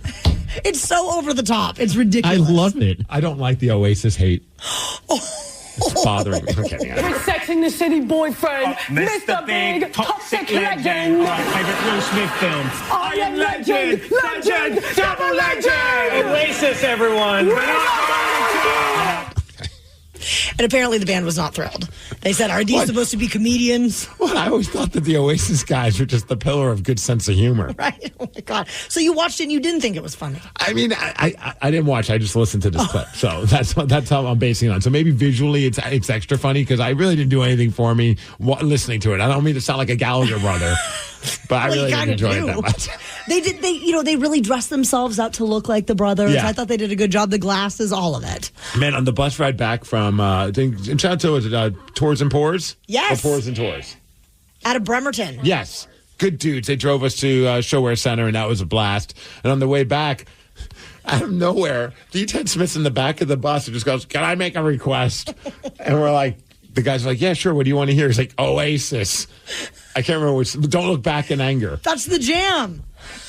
It's so over the top. It's ridiculous. I love it. I don't like the Oasis hate. It's bothering me. I'm kidding. We're sexing the city boyfriend, Mr. Big, toxic legend. All right, favorite Will Smith film. I am legend, double legend. Oasis, everyone. And apparently the band was not thrilled. They said, are these supposed to be comedians? Well, I always thought that the Oasis guys were just the pillar of good sense of humor. Right? Oh, my God. So you watched it and you didn't think it was funny? I mean, I didn't watch. I just listened to this clip. So that's how I'm basing it on. So maybe visually it's extra funny because I really didn't do anything for me listening to it. I don't mean to sound like a Gallagher brother, but I really didn't enjoy it that much. They really dressed themselves up to look like the brothers. Yeah. I thought they did a good job. The glasses, all of it. Man, on the bus ride back from, shout out to Tours and Pours? Yes. Or Pours and Tours? Out of Bremerton. Yes. Good dudes. They drove us to Showwear Center, and that was a blast. And on the way back, out of nowhere, D10 Smith's in the back of the bus and just goes, can I make a request? And we're like, the guy's like, yeah, sure. What do you want to hear? He's like, Oasis. I can't remember which. Don't Look Back in Anger. That's the jam.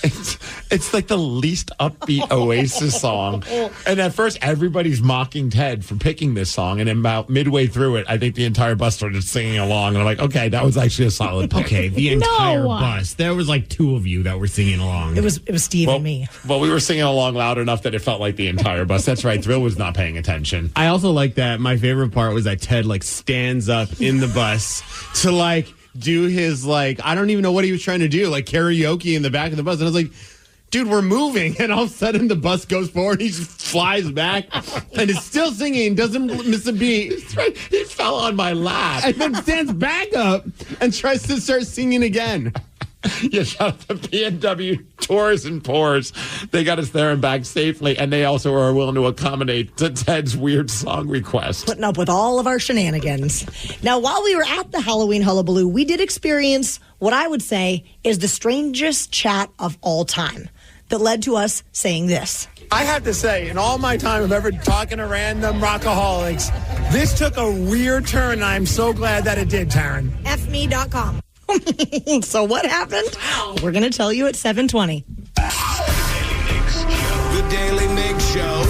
It's like the least upbeat Oasis song. And at first, everybody's mocking Ted for picking this song. And then about midway through it, I think the entire bus started singing along. And I'm like, okay, that was actually a solid pick. Okay, the entire bus. There was like two of you that were singing along. It was Steve and me. Well, we were singing along loud enough that it felt like the entire bus. That's right. Thrill was not paying attention. I also like that. My favorite part was that Ted like stands up in the bus to like do his like, I don't even know what he was trying to do, like karaoke in the back of the bus. And I was like, dude, we're moving. And all of a sudden the bus goes forward. He just flies back and is still singing, doesn't miss a beat. That's right. He fell on my lap. And then stands back up and tries to start singing again. Yeah, shout out to PNW Tours and Pours. They got us there and back safely, and they also are willing to accommodate to Ted's weird song request. Putting up with all of our shenanigans. Now, while we were at the Halloween Hullabaloo, we did experience what I would say is the strangest chat of all time that led to us saying this. I have to say, in all my time of ever talking to random rockaholics, this took a weird turn, and I'm so glad that it did, Taryn. fme.com. So what happened? We're going to tell you at 7:20. The Daily Migs Show.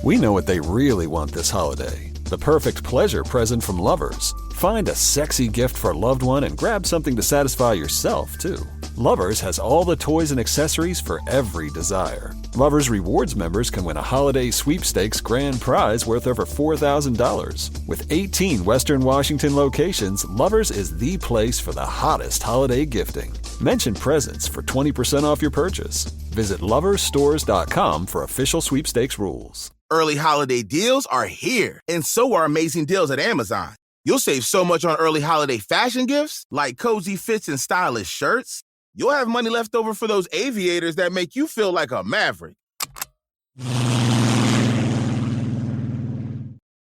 We know what they really want this holiday. The perfect pleasure present from Lovers. Find a sexy gift for a loved one and grab something to satisfy yourself, too. Lovers has all the toys and accessories for every desire. Lovers Rewards members can win a holiday sweepstakes grand prize worth over $4,000. With 18 Western Washington locations, Lovers is the place for the hottest holiday gifting. Mention presents for 20% off your purchase. Visit loversstores.com for official sweepstakes rules. Early holiday deals are here, and so are amazing deals at Amazon. You'll save so much on early holiday fashion gifts, like cozy fits and stylish shirts. You'll have money left over for those aviators that make you feel like a maverick.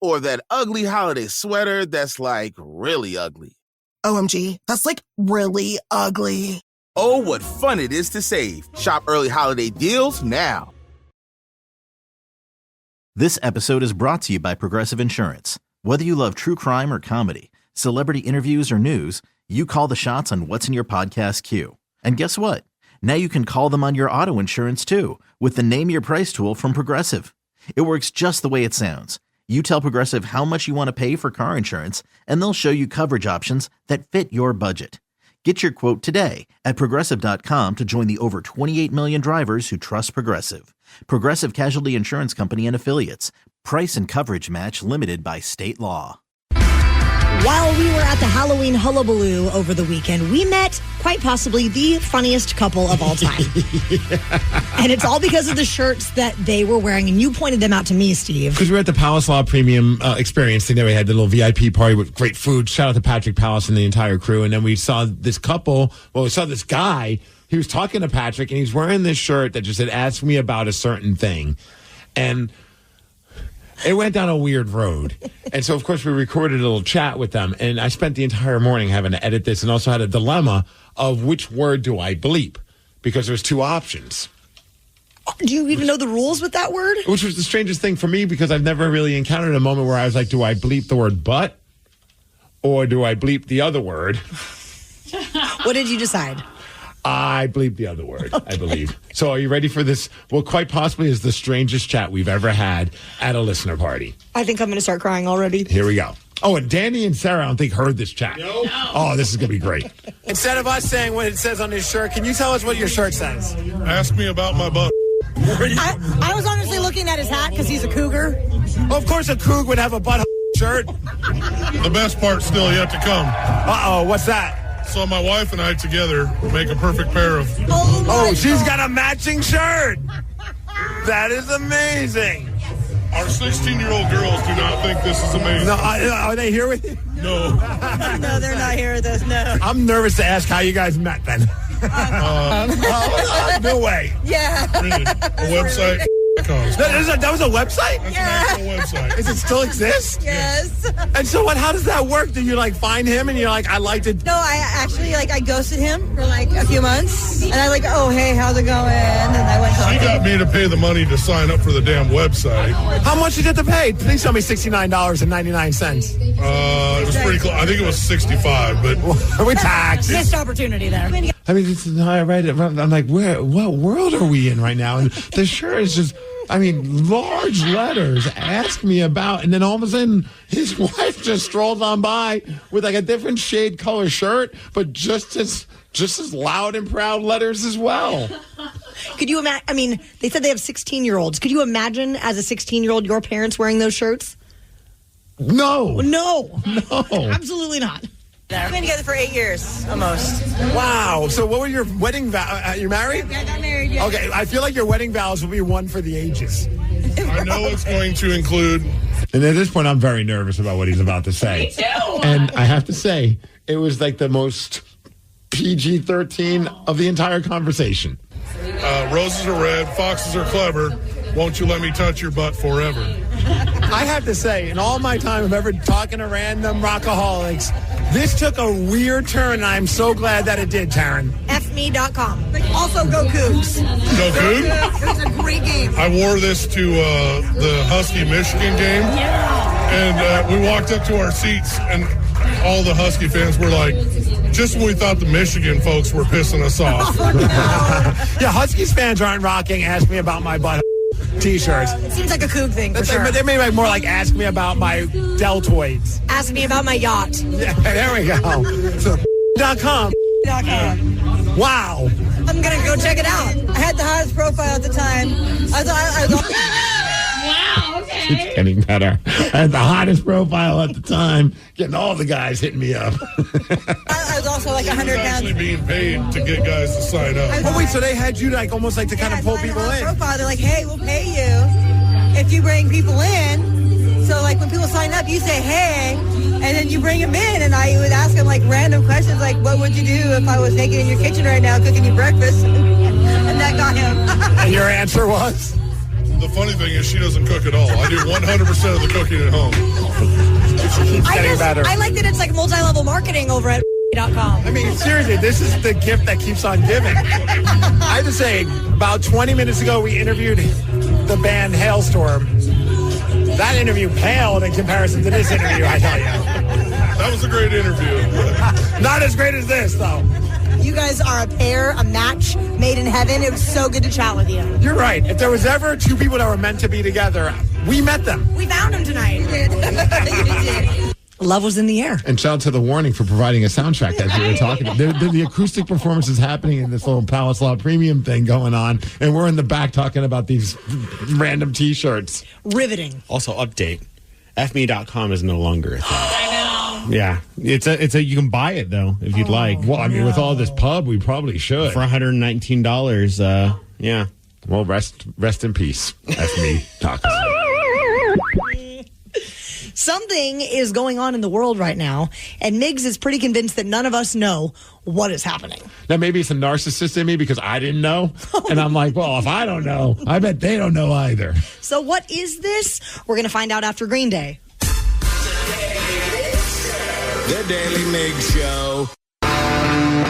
Or that ugly holiday sweater that's like really ugly. OMG, that's like really ugly. Oh, what fun it is to save. Shop early holiday deals now. This episode is brought to you by Progressive Insurance. Whether you love true crime or comedy, celebrity interviews or news, you call the shots on what's in your podcast queue. And guess what? Now you can call them on your auto insurance too with the Name Your Price tool from Progressive. It works just the way it sounds. You tell Progressive how much you want to pay for car insurance, and they'll show you coverage options that fit your budget. Get your quote today at Progressive.com to join the over 28 million drivers who trust Progressive. Progressive Casualty Insurance Company and Affiliates. Price and coverage match limited by state law. While we were at the Halloween Hullabaloo over the weekend, we met quite possibly the funniest couple of all time. And it's all because of the shirts that they were wearing. And you pointed them out to me, Steve. Because we were at the Palace Law Premium Experience thing that we had, the little VIP party with great food. Shout out to Patrick Palace and the entire crew. And then we saw this couple. Well, we saw this guy. He was talking to Patrick, and he's wearing this shirt that just said, ask me about a certain thing. And it went down a weird road. And so, of course, we recorded a little chat with them. And I spent the entire morning having to edit this and also had a dilemma of which word do I bleep? Because there's two options. Do you even know the rules with that word? Which was the strangest thing for me because I've never really encountered a moment where I was like, do I bleep the word but? Or do I bleep the other word? What did you decide? I bleep the other word, I believe. So are you ready for this? What quite possibly is the strangest chat we've ever had at a listener party. I think I'm going to start crying already. Here we go. Oh, and Danny and Sarah, I don't think, heard this chat. No. Oh, this is going to be great. Instead of us saying what it says on his shirt, can you tell us what your shirt says? Ask me about my butt. I was honestly looking at his hat because he's a cougar. Well, of course a coug would have a butt shirt. The best part's still yet to come. Uh-oh, what's that? So my wife and I together make a perfect pair of... Oh, she's got a matching shirt. That is amazing. Our 16-year-old girls do not think this is amazing. No, are they here with you? No. No, they're not here with us, no. I'm nervous to ask how you guys met then. No way. Yeah. Really? A website? That was a website? That's an actual website. Does it still exist? Yes. And so how does that work? Do you find him and you're like, I liked it? No, I actually I ghosted him for a few months. And I oh, hey, how's it going? And I went She got me to pay the money to sign up for the damn website. How much did you have to pay? Please tell me $69.99. It was pretty close. I think it was 65, but with tax. Missed opportunity there. I mean, I read it. I'm like, what world are we in right now? And the shirt is just, large letters, ask me about, and then all of a sudden, his wife just strolls on by with a different shade color shirt, but just as loud and proud letters as well. Could you imagine? They said they have 16-year-olds. Could you imagine, as a 16-year-old, your parents wearing those shirts? No. Absolutely not. We've been together for 8 years, almost. Wow. So what were your wedding vows? You're married? I got married, yeah. Okay, I feel like your wedding vows will be one for the ages. I know it's going to include... And at this point, I'm very nervous about what he's about to say. Me too. And I have to say, it was the most PG-13 of the entire conversation. Roses are red, foxes are clever. Won't you let me touch your butt forever? I have to say, in all my time of ever talking to random rockaholics, this took a weird turn, and I'm so glad that it did, Taryn. fme.com. Also, go Cougs. Go Cougs? It's a great game. I wore this to the Husky-Michigan game. Yeah. And we walked up to our seats, and all the Husky fans were like, just when we thought the Michigan folks were pissing us off. Oh, no. Yeah, Huskies fans aren't rocking Ask Me About My Butt T-shirts. It seems like a Coug thing, for sure. They may more like Ask Me About My deltoids. Ask me about my yacht. Yeah, there we go. So, .com. Wow. I'm going to go check it out. I had the hottest profile at the time. Wow, okay. It's getting better. I had the hottest profile at the time, getting all the guys hitting me up. I was also 100 pounds. Actually being paid to get guys to sign up. Oh, wait, so they had you almost to kind of pull people in. Profile. They're like, hey, we'll pay you if you bring people in. So when people sign up, you say, hey, and then you bring them in, and I would ask them random questions what would you do if I was naked in your kitchen right now cooking you breakfast? And that got him. And your answer was? The funny thing is she doesn't cook at all. I do 100% of the cooking at home. She keeps getting better. I like that it's multi-level marketing over at .com. Seriously, this is the gift that keeps on giving. I have to say, about 20 minutes ago, we interviewed the band Hailstorm. That interview paled in comparison to this interview, I tell you. That was a great interview. Not as great as this, though. You guys are a pair, a match made in heaven. It was so good to chat with you. You're right. If there was ever two people that were meant to be together, we met them. We found them tonight. You did. Love was in the air. And shout out to The Warning for providing a soundtrack as we were talking. The acoustic performance is happening in this little Palace Law Premium thing going on, and we're in the back talking about these random T-shirts. Riveting. Also, update. FME.com is no longer a thing. I know. Yeah, it's a. You can buy it though if you'd like. Well, with all this pub, we probably should for $119. Yeah. Well, rest in peace, FME.com. Something is going on in the world right now, and Migs is pretty convinced that none of us know what is happening. Now, maybe it's a narcissist in me because I didn't know. And I'm like, well, if I don't know, I bet they don't know either. So what is this? We're going to find out after Green Day. The Daily Migs Show.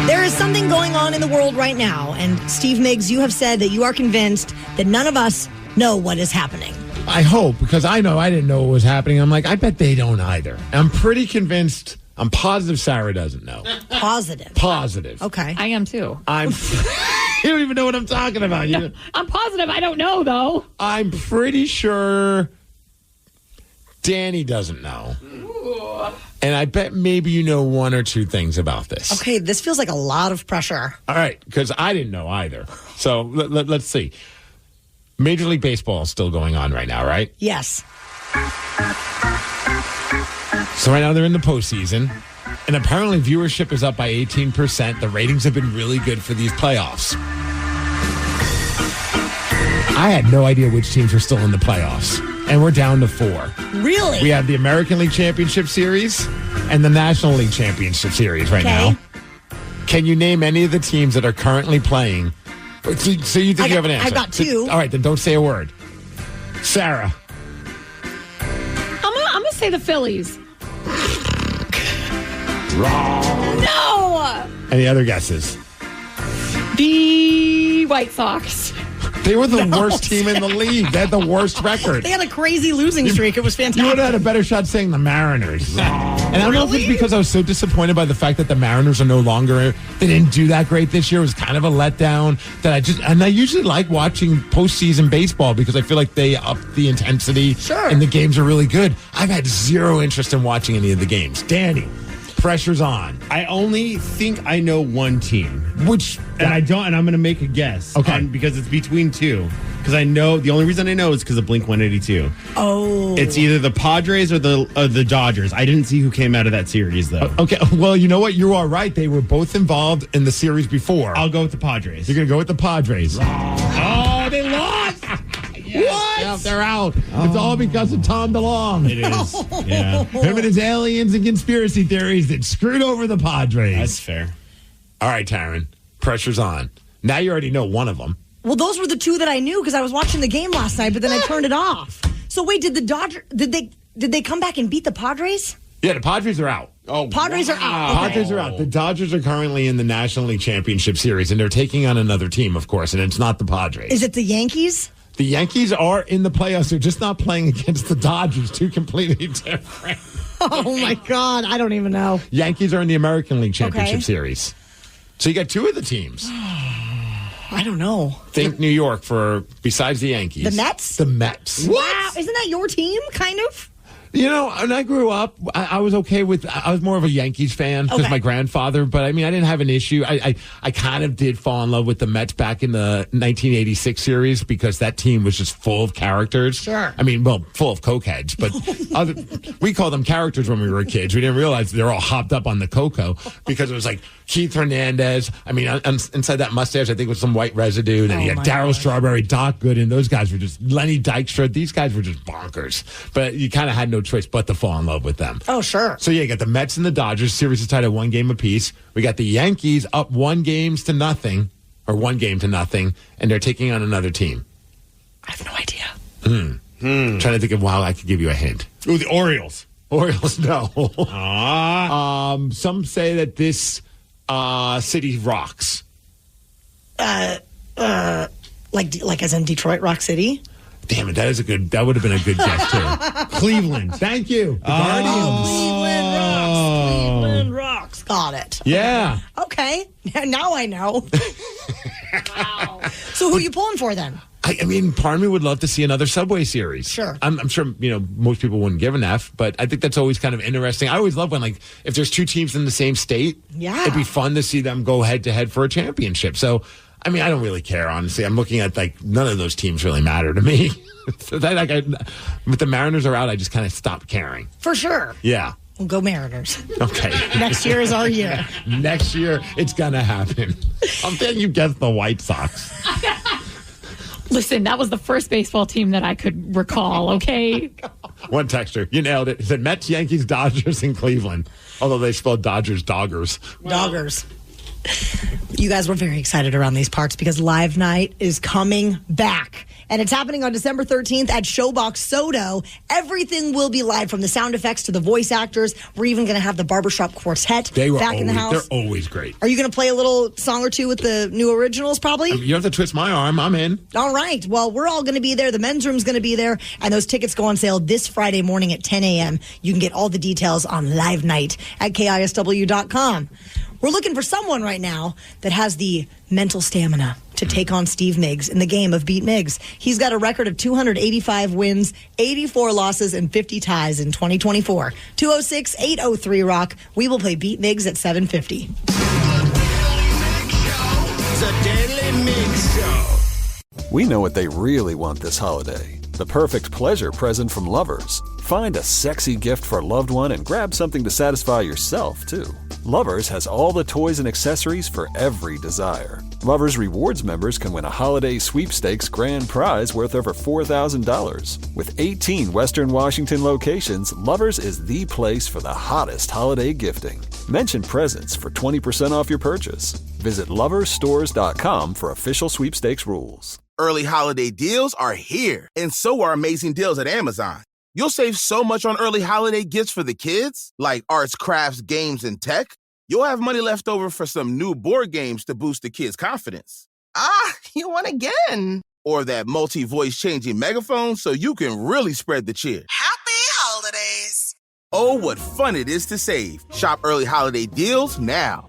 There is something going on in the world right now, and Steve Migs, you have said that you are convinced that none of us know what is happening. I hope, because I know I didn't know what was happening. I'm like, I bet they don't either. I'm pretty convinced I'm positive Sarah doesn't know. Positive. Okay. I am too. You don't even know what I'm talking about. I'm positive I don't know, though. I'm pretty sure Danny doesn't know. Ooh. And I bet maybe you know one or two things about this. Okay, this feels like a lot of pressure. All right, because I didn't know either. So let's see. Major League Baseball is still going on right now, right? Yes. So right now they're in the postseason, and apparently viewership is up by 18%. The ratings have been really good for these playoffs. I had no idea which teams were still in the playoffs, and we're down to 4. Really? We have the American League Championship Series and the National League Championship Series right now. Can you name any of the teams that are currently playing? So you think you have an answer? I got 2. All right, then don't say a word. Sarah. I'm gonna say the Phillies. Wrong. No. Any other guesses? The White Sox. They were the worst team in the league. They had the worst record. They had a crazy losing streak. It was fantastic. You would have had a better shot saying the Mariners. And I don't know if it's because I was so disappointed by the fact that the Mariners are no longer, they didn't do that great this year. It was kind of a letdown that I usually like watching postseason baseball because I feel like they up the intensity. Sure. And the games are really good. I've had zero interest in watching any of the games. Danny, pressure's on. I only think I know one team. And I'm going to make a guess. Okay. Because it's between two. Because I know, the only reason I know is because of Blink 182. Oh. It's either the Padres or the Dodgers. I didn't see who came out of that series, though. Okay, well, you know what? You are right. They were both involved in the series before. I'll go with the Padres. You're going to go with the Padres. Oh, they lost! What? Yeah, they're out. It's all because of Tom DeLonge. It is. Yeah. Him and his aliens and conspiracy theories that screwed over the Padres. That's fair. All right, Taryn. Pressure's on. Now you already know one of them. Well, those were the 2 that I knew because I was watching the game last night, but then I turned it off. So wait, did the Dodgers did they come back and beat the Padres? Yeah, the Padres are out. Oh, Padres are out. Okay. Padres are out. The Dodgers are currently in the National League Championship Series, and they're taking on another team, of course, and it's not the Padres. Is it the Yankees? The Yankees are in the playoffs. They're just not playing against the Dodgers. 2 completely different. Oh, my God. I don't even know. Yankees are in the American League Championship Okay. Series. So you got 2 of the teams. I don't know. Think New York for, besides the Yankees. The Mets? The Mets. Wow. Isn't that your team, kind of? You know, when I grew up, I was okay with, I was more of a Yankees fan because my grandfather, but I mean, I didn't have an issue. I kind of did fall in love with the Mets back in the 1986 series because that team was just full of characters. Sure. I mean, well, full of cokeheads, but we called them characters when we were kids. We didn't realize they're all hopped up on the cocoa because it was like Keith Hernandez. I mean, inside that mustache, I think was some white residue. And then you had Darryl Strawberry, Doc Gooden. Those guys were just, Lenny Dykstra. These guys were just bonkers. But you kind of had no choice but to fall in love with them. Oh, sure. So, yeah, you got the Mets and the Dodgers. Series is tied at 1 game apiece. We got the Yankees up 1 game to nothing, and they're taking on another team. I have no idea. Trying to think of how I could give you a hint. Ooh, the Orioles. Orioles, no. Some say that this city rocks. Like as in Detroit Rock City? Damn it, that would have been a good guess, too. Cleveland. Thank you. The Guardians. Cleveland rocks. Got it. Yeah. Okay. Now I know. Wow. So who are you pulling for then? I mean, part of me would love to see another Subway series. Sure. I'm sure, most people wouldn't give an F, but I think that's always kind of interesting. I always love when, if there's 2 teams in the same state, it'd be fun to see them go head-to-head for a championship. So, I mean, I don't really care, honestly. I'm looking at, none of those teams really matter to me. So with the Mariners are out, I just kind of stopped caring. For sure. Yeah. Well, go Mariners. Okay. Next year is our year. Next year, it's going to happen. I'm betting you guessed the White Sox. Listen, that was the first baseball team that I could recall, okay? One texter. You nailed it. It said Mets, Yankees, Dodgers, and Cleveland. Although they spelled Dodgers, Doggers. Doggers. You guys were very excited around these parts because Live Night is coming back. And it's happening on December 13th at Showbox Soto. Everything will be live, from the sound effects to the voice actors. We're even going to have the Barbershop Quartet back in the house. They're always great. Are you going to play a little song or two with the new originals, probably? You have to twist my arm. I'm in. All right. Well, we're all going to be there. The men's room's going to be there. And those tickets go on sale this Friday morning at 10 a.m. You can get all the details on Live Night at KISW.com. We're looking for someone right now that has the mental stamina to take on Steve Migs in the game of Beat Migs. He's got a record of 285 wins, 84 losses, and 50 ties in 2024. 206-803-ROCK. We will play Beat Migs at 7:50. The Daly Migs Show. We know what they really want this holiday. The perfect pleasure present from Lovers. Find a sexy gift for a loved one and grab something to satisfy yourself, too. Lovers has all the toys and accessories for every desire. Lovers Rewards members can win a holiday sweepstakes grand prize worth over $4,000. With 18 Western Washington locations, Lovers is the place for the hottest holiday gifting. Mention presents for 20% off your purchase. Visit loversstores.com for official sweepstakes rules. Early holiday deals are here, and so are amazing deals at Amazon. You'll save so much on early holiday gifts for the kids, like arts, crafts, games, and tech. You'll have money left over for some new board games to boost the kids' confidence. Ah, you won again. Or that multi-voice changing megaphone so you can really spread the cheer. Happy holidays. Oh, what fun it is to save. Shop early holiday deals now.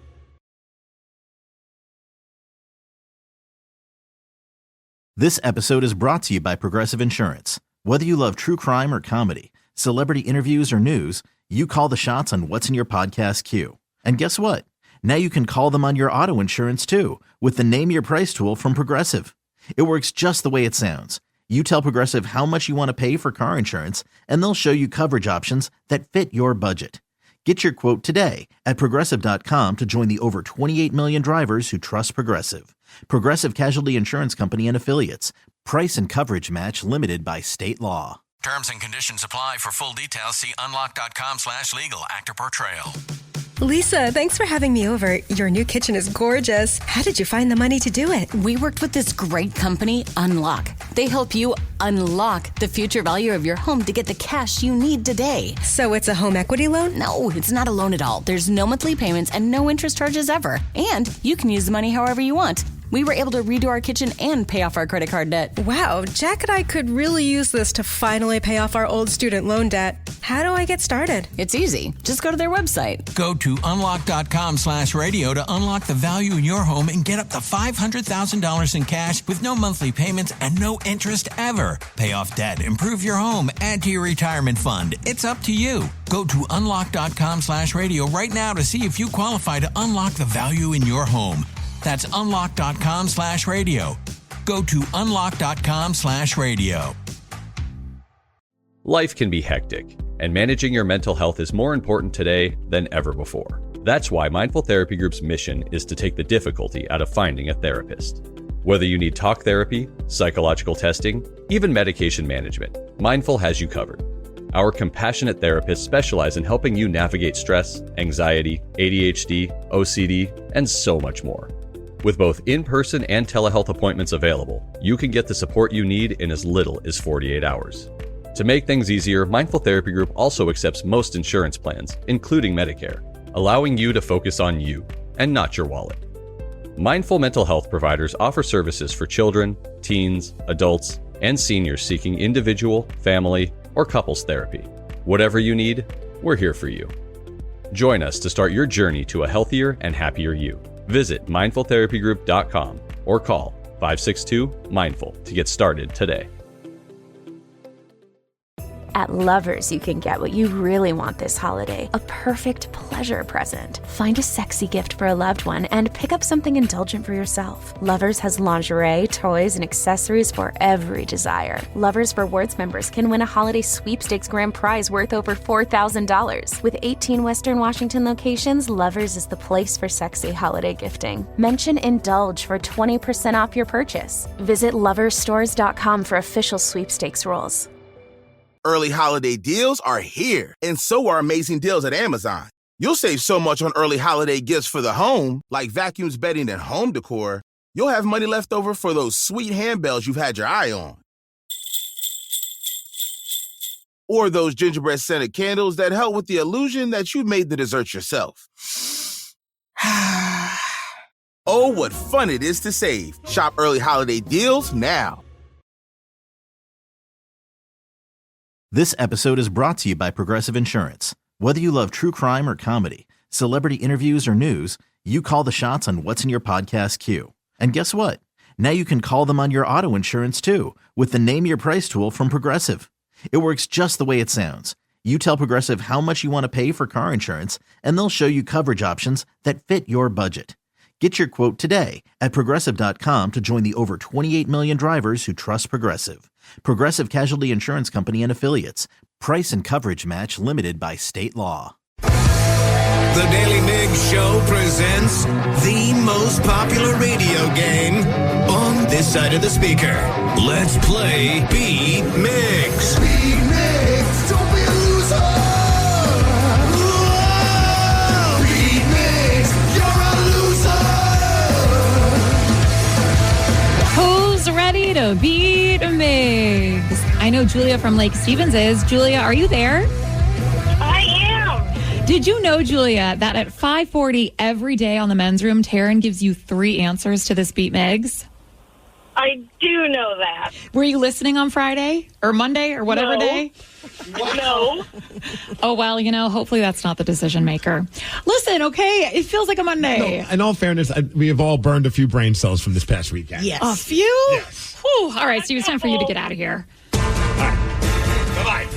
This episode is brought to you by Progressive Insurance. Whether you love true crime or comedy, celebrity interviews or news, you call the shots on what's in your podcast queue. And guess what? Now you can call them on your auto insurance too, with the Name Your Price tool from Progressive. It works just the way it sounds. You tell Progressive how much you want to pay for car insurance, and they'll show you coverage options that fit your budget. Get your quote today at Progressive.com to join the over 28 million drivers who trust Progressive. Progressive Casualty Insurance Company and Affiliates. Price and coverage match limited by state law. Terms and conditions apply. For full details, see unlock.com/legal. Actor portrayal. Lisa, thanks for having me over. Your new kitchen is gorgeous. How did you find the money to do it? We worked with this great company, Unlock. They help you unlock the future value of your home to get the cash you need today. So it's a home equity loan? No, it's not a loan at all. There's no monthly payments and no interest charges ever. And you can use the money however you want. We were able to redo our kitchen and pay off our credit card debt. Wow, Jack and I could really use this to finally pay off our old student loan debt. How do I get started? It's easy. Just go to their website. Go to unlock.com/radio to unlock the value in your home and get up to $500,000 in cash with no monthly payments and no interest ever. Pay off debt, improve your home, add to your retirement fund. It's up to you. Go to unlock.com/radio right now to see if you qualify to unlock the value in your home. That's unlock.com/radio. Go to unlock.com/radio. Life can be hectic, and managing your mental health is more important today than ever before. That's why Mindful Therapy Group's mission is to take the difficulty out of finding a therapist. Whether you need talk therapy, psychological testing, even medication management, Mindful has you covered. Our compassionate therapists specialize in helping you navigate stress, anxiety, ADHD, OCD, and so much more. With both in-person and telehealth appointments available, you can get the support you need in as little as 48 hours. To make things easier, Mindful Therapy Group also accepts most insurance plans, including Medicare, allowing you to focus on you and not your wallet. Mindful mental health providers offer services for children, teens, adults, and seniors seeking individual, family, or couples therapy. Whatever you need, we're here for you. Join us to start your journey to a healthier and happier you. Visit mindfultherapygroup.com or call 562-MINDFUL to get started today. At Lovers, you can get what you really want this holiday, a perfect pleasure present. Find a sexy gift for a loved one and pick up something indulgent for yourself. Lovers has lingerie, toys, and accessories for every desire. Lovers Rewards members can win a holiday sweepstakes grand prize worth over $4,000. With 18 Western Washington locations, Lovers is the place for sexy holiday gifting. Mention Indulge for 20% off your purchase. Visit loversstores.com for official sweepstakes rules. Early holiday deals are here, and so are amazing deals at Amazon. You'll save so much on early holiday gifts for the home, like vacuums, bedding, and home decor. You'll have money left over for those sweet handbells you've had your eye on. Or those gingerbread scented candles that help with the illusion that you made the dessert yourself. Oh, what fun it is to save. Shop early holiday deals now. This episode is brought to you by Progressive Insurance. Whether you love true crime or comedy, celebrity interviews or news, you call the shots on what's in your podcast queue. And guess what? Now you can call them on your auto insurance too with the Name Your Price tool from Progressive. It works just the way it sounds. You tell Progressive how much you want to pay for car insurance, and they'll show you coverage options that fit your budget. Get your quote today at Progressive.com to join the over 28 million drivers who trust Progressive. Progressive Casualty Insurance Company and Affiliates. Price and coverage match limited by state law. The Daily Migs Show presents the most popular radio game on this side of the speaker. Let's play Be Migs. Be Migs, don't be a loser. Whoa, Be Migs, you're a loser. Who's ready to beat Migs? I know Julia from Lake Stevens is. Julia, are you there? I am. Did you know, Julia, that at 5:40 every day on the men's room, Taryn gives you 3 answers to this Beat Migs? I do know that. Were you listening on Friday or Monday or whatever day? No. Oh, well, hopefully that's not the decision maker. Listen, okay, it feels like a Monday. No, in all fairness, we have all burned a few brain cells from this past weekend. Yes. A few? Yes. Whew. All right, Steve, it's time for you to get out of here. Bye-bye.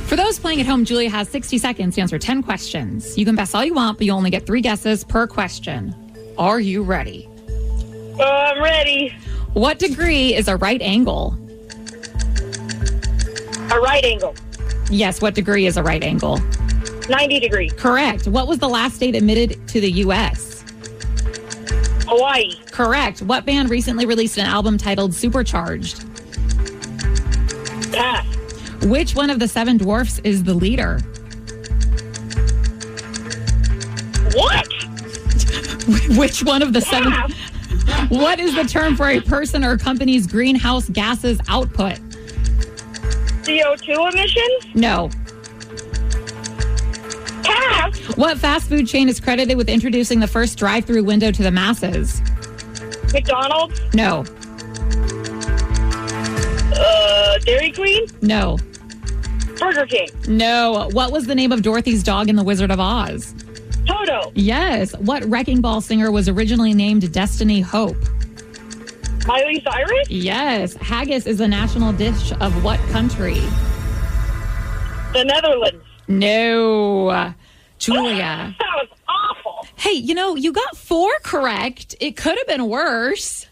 For those playing at home, Julia has 60 seconds to answer 10 questions. You can guess all you want, but you only get 3 guesses per question. Are you ready? I'm ready. What degree is a right angle? A right angle. Yes, what degree is a right angle? 90 degrees. Correct. What was the last state admitted to the U.S.? Hawaii. Correct. What band recently released an album titled Supercharged? Pass. Which one of the 7 dwarfs is the leader? What? Which one of the 7? What is the term for a person or company's greenhouse gases output? CO2 emissions? No. Pass. What fast food chain is credited with introducing the first drive-through window to the masses? McDonald's? No. Dairy Queen? No. Burger King? No. What was the name of Dorothy's dog in The Wizard of Oz? Toto? Yes. What Wrecking Ball singer was originally named Destiny Hope? Miley Cyrus? Yes. Haggis is the national dish of what country? The Netherlands? No. Julia. That was awful. Hey, you got 4 correct. It could have been worse.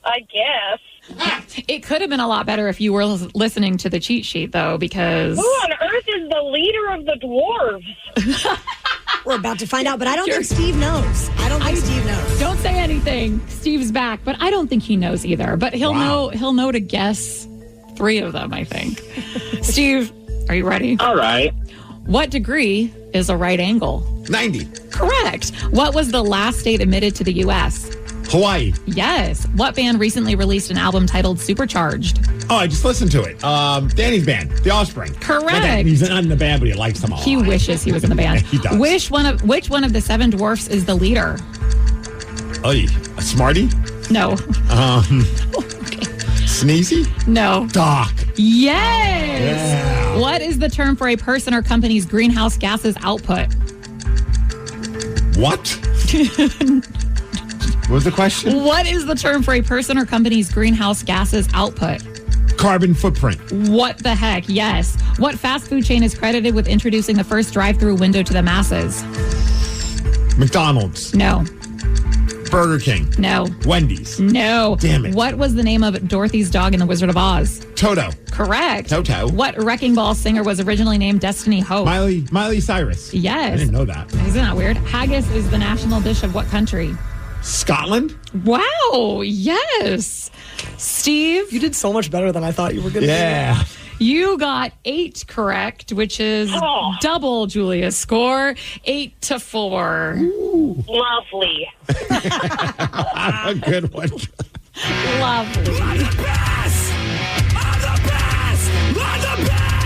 I guess. It could have been a lot better if you were listening to the cheat sheet, though, because... Who on earth is the leader of the dwarves? We're about to find out, but I don't think Steve knows. I don't think Steve knows. Don't say anything. Steve's back, but I don't think he knows either. But he'll know. He'll know to guess 3 of them, I think. Steve, are you ready? All right. What degree is a right angle? 90. Correct. What was the last state admitted to the U.S.? Hawaii. Yes. What band recently released an album titled Supercharged? Oh, I just listened to it. Danny's band, The Offspring. Correct. He's not in the band, but he likes them all. He wishes he was in the band. He does. Which one of the 7 dwarfs is the leader? A Smarty? No. Sneezy? No. Doc. Yes. Yeah. What is the term for a person or company's greenhouse gases output? What? What was the question? What is the term for a person or company's greenhouse gases output? Carbon footprint. What the heck? Yes. What fast food chain is credited with introducing the first drive-through window to the masses? McDonald's. No. Burger King. No. Wendy's. No. Damn it. What was the name of Dorothy's dog in The Wizard of Oz? Toto. Correct. Toto. What Wrecking Ball singer was originally named Destiny Hope? Miley Cyrus. Yes. I didn't know that. Isn't that weird? Haggis is the national dish of what country? Scotland? Wow. Yes. Steve? You did so much better than I thought you were going to Yeah. You got 8 correct, which is double Julia's score, 8-4. Ooh. Lovely. A good one. Lovely. I'm the best! I'm the best! I'm the best!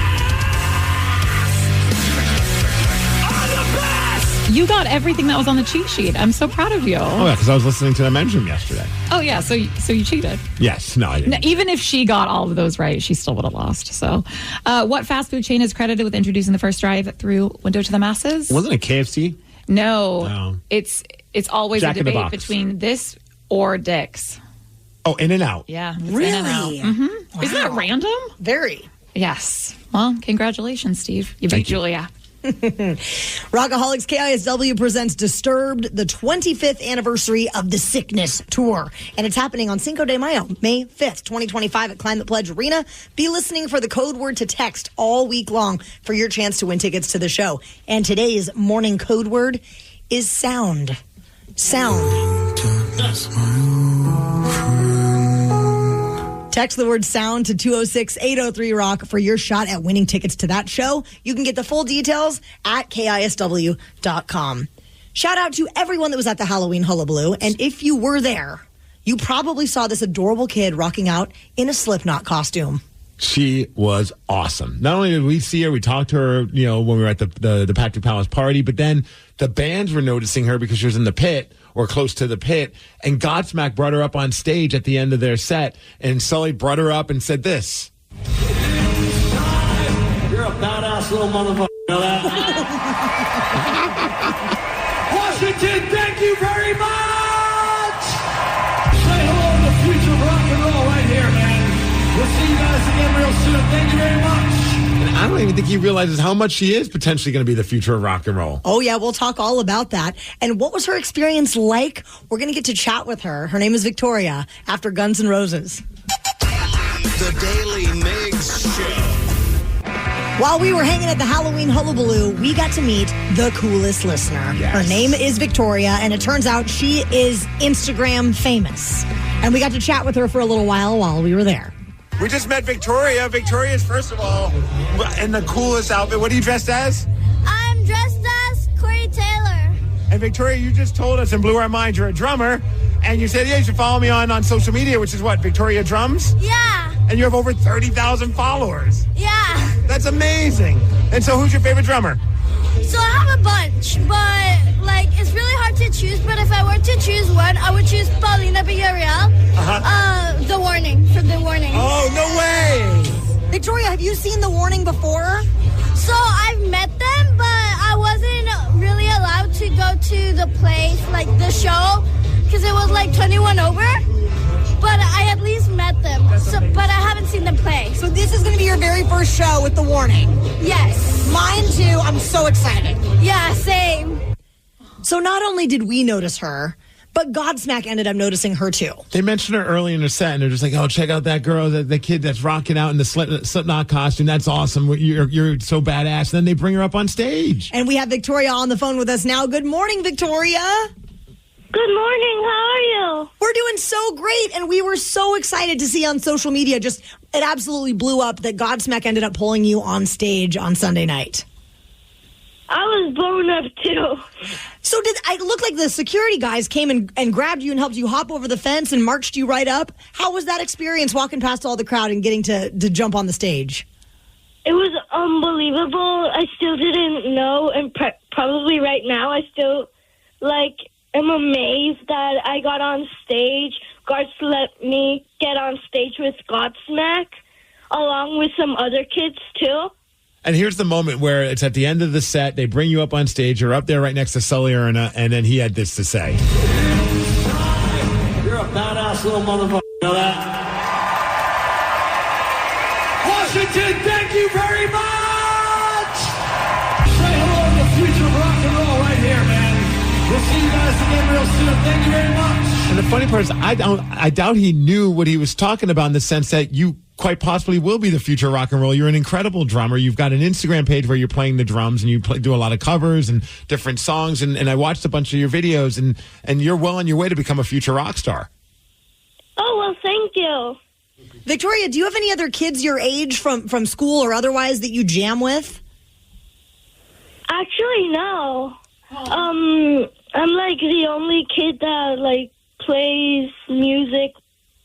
You got everything that was on the cheat sheet. I'm so proud of you. Oh, yeah, because I was listening to the men's room yesterday. Oh, yeah. So you cheated. Yes. No, I didn't. No, even if she got all of those right, she still would have lost. So, what fast food chain is credited with introducing the first drive-through window to the masses? Wasn't it KFC? No. It's always Jack a in the debate Box. between this or Dick's. Oh, In-N-Out. Yeah. It's Really? In-N-Out. Wow. Isn't that random? Very. Yes. Well, congratulations, Steve. You beat Julia. Rockaholics KISW presents Disturbed, the 25th anniversary of the Sickness Tour. And it's happening on Cinco de Mayo, May 5th, 2025 at Climate Pledge Arena. Be listening for the code word to text all week long for your chance to win tickets to the show. And today's morning code word is sound. Sound. Text the word sound to 206-803-ROCK for your shot at winning tickets to that show. You can get the full details at KISW.com. Shout out to everyone that was at the Halloween Hullabaloo. And if you were there, you probably saw this adorable kid rocking out in a Slipknot costume. She was awesome. Not only did we see her, we talked to her, when we were at the Patrick Palace party, but then the bands were noticing her because she was in the pit or close to the pit, and Godsmack brought her up on stage at the end of their set, and Sully brought her up and said this. You're a badass little motherfucker. You know that? Washington, thank you very much. Say hello to the future of rock and roll right here, man. We'll see you guys again real soon. Thank you very much. And I don't even think he realizes how much she is potentially going to be the future of rock and roll. Oh, yeah, we'll talk all about that. And what was her experience like? We're going to get to chat with her. Her name is Victoria, after Guns N' Roses. The Daily Migs Show. While we were hanging at the Halloween Hullabaloo, we got to meet the coolest listener. Yes. Her name is Victoria, and it turns out she is Instagram famous. And we got to chat with her for a little while we were there. We just met Victoria. Victoria's, first of all, in the coolest outfit. What are you dressed as? I'm dressed as Corey Taylor. And Victoria, you just told us and blew our minds you're a drummer. And you said, yeah, you should follow me on social media, which is what, Victoria Drums? Yeah. And you have over 30,000 followers. Yeah. That's amazing. And so who's your favorite drummer? So I have a bunch, but it's really hard to choose. But if I were to choose one, I would choose Paulina Villarreal. The Warning, from The Warning. Oh, no way. Victoria, have you seen The Warning before? So I've met them, but I wasn't really allowed to go to the place, the show, because it was 21 over. But I at least met them, but I haven't seen them play. So this is going to be your very first show with The Warning? Yes. Mine too. I'm so excited. Yeah, same. So not only did we notice her, but Godsmack ended up noticing her too. They mentioned her early in her set, and they're just like, oh, check out that girl, the kid that's rocking out in the Slipknot costume. That's awesome. You're so badass. And then they bring her up on stage. And we have Victoria on the phone with us now. Good morning, Victoria. Good morning. How are you? We're doing so great, and we were so excited to see on social media. It absolutely blew up that Godsmack ended up pulling you on stage on Sunday night. I was blown up too. So did I look like the security guys came and grabbed you and helped you hop over the fence and marched you right up? How was that experience walking past all the crowd and getting to jump on the stage? It was unbelievable. I still didn't know, and probably right now I still am amazed that I got on stage. Guards let me get on stage with Godsmack, along with some other kids too. And here's the moment where it's at the end of the set. They bring you up on stage. You're up there right next to Sully Erna, and then he had this to say. You're a badass little motherfucker. You know that? Washington, thank you very much. Say hello to the future of rock and roll right here, man. We'll see you guys again real soon. Thank you very much. And the funny part is, I doubt he knew what he was talking about in the sense that you quite possibly will be the future of rock and roll. You're an incredible drummer. You've got an Instagram page where you're playing the drums and you do a lot of covers and different songs. And I watched a bunch of your videos, and you're well on your way to become a future rock star. Oh, well, thank you. Victoria, do you have any other kids your age from school or otherwise that you jam with? Actually, no. I'm the only kid that plays music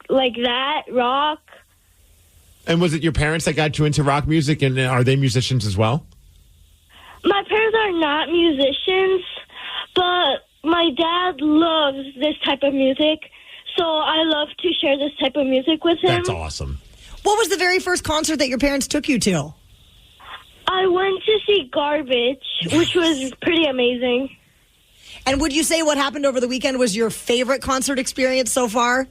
like that, rock. And was it your parents that got you into rock music, and are they musicians as well? My parents are not musicians. but my dad loves this type of music, so I love to share this type of music with him. That's awesome. What was the very first concert that your parents took you to? I went to see Garbage, which was pretty amazing. And would you say what happened over the weekend was your favorite concert experience so far?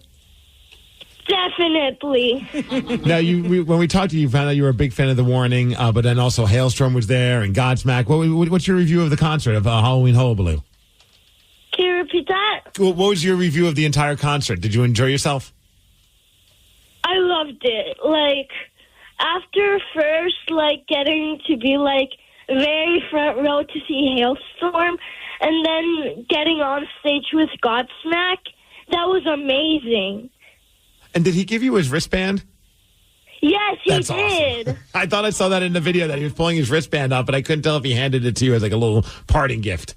Definitely. Now, when we talked to you, you found out you were a big fan of The Warning, but then also Hailstorm was there and Godsmack. What's your review of the concert of Halloween Hullabaloo? Can you repeat that? What was your review of the entire concert? Did you enjoy yourself? I loved it. Like, after first, like, getting to be, like, very front row to see Hailstorm, and then getting on stage with Godsmack, that was amazing. And did he give you his wristband? Yes, he That's did. Awesome. I thought I saw that in the video that he was pulling his wristband off, but I couldn't tell if he handed it to you as like a little parting gift.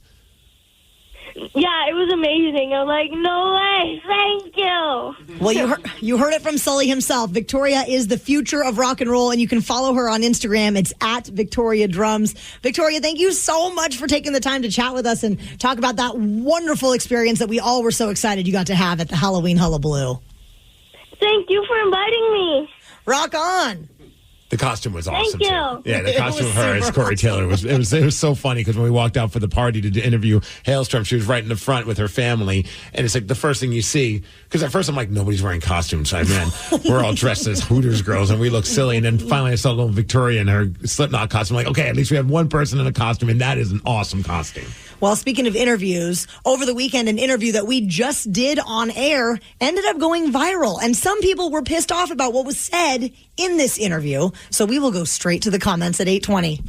Yeah, it was amazing. I'm like, no way, thank you. Well, you heard it from Sully himself. Victoria is the future of rock and roll, and you can follow her on Instagram. It's at Victoria Drums. Victoria, thank you so much for taking the time to chat with us and talk about that wonderful experience that we all were so excited you got to have at the Halloween Hullabaloo. Thank you for inviting me. Rock on. The costume was awesome. Thank you. Too. Yeah, the costume of her as Corey Taylor it was so funny because when we walked out for the party to interview Hailstorm, she was right in the front with her family, and it's like the first thing you see. Because at first I'm like, nobody's wearing costumes. So man, we're all dressed as Hooters girls, and we look silly. And then finally I saw little Victoria in her Slipknot costume. I'm like, okay, at least we have one person in a costume, and that is an awesome costume. Well, speaking of interviews, over the weekend, an interview that we just did on air ended up going viral. And some people were pissed off about what was said in this interview. So we will go straight to the comments at 8:20.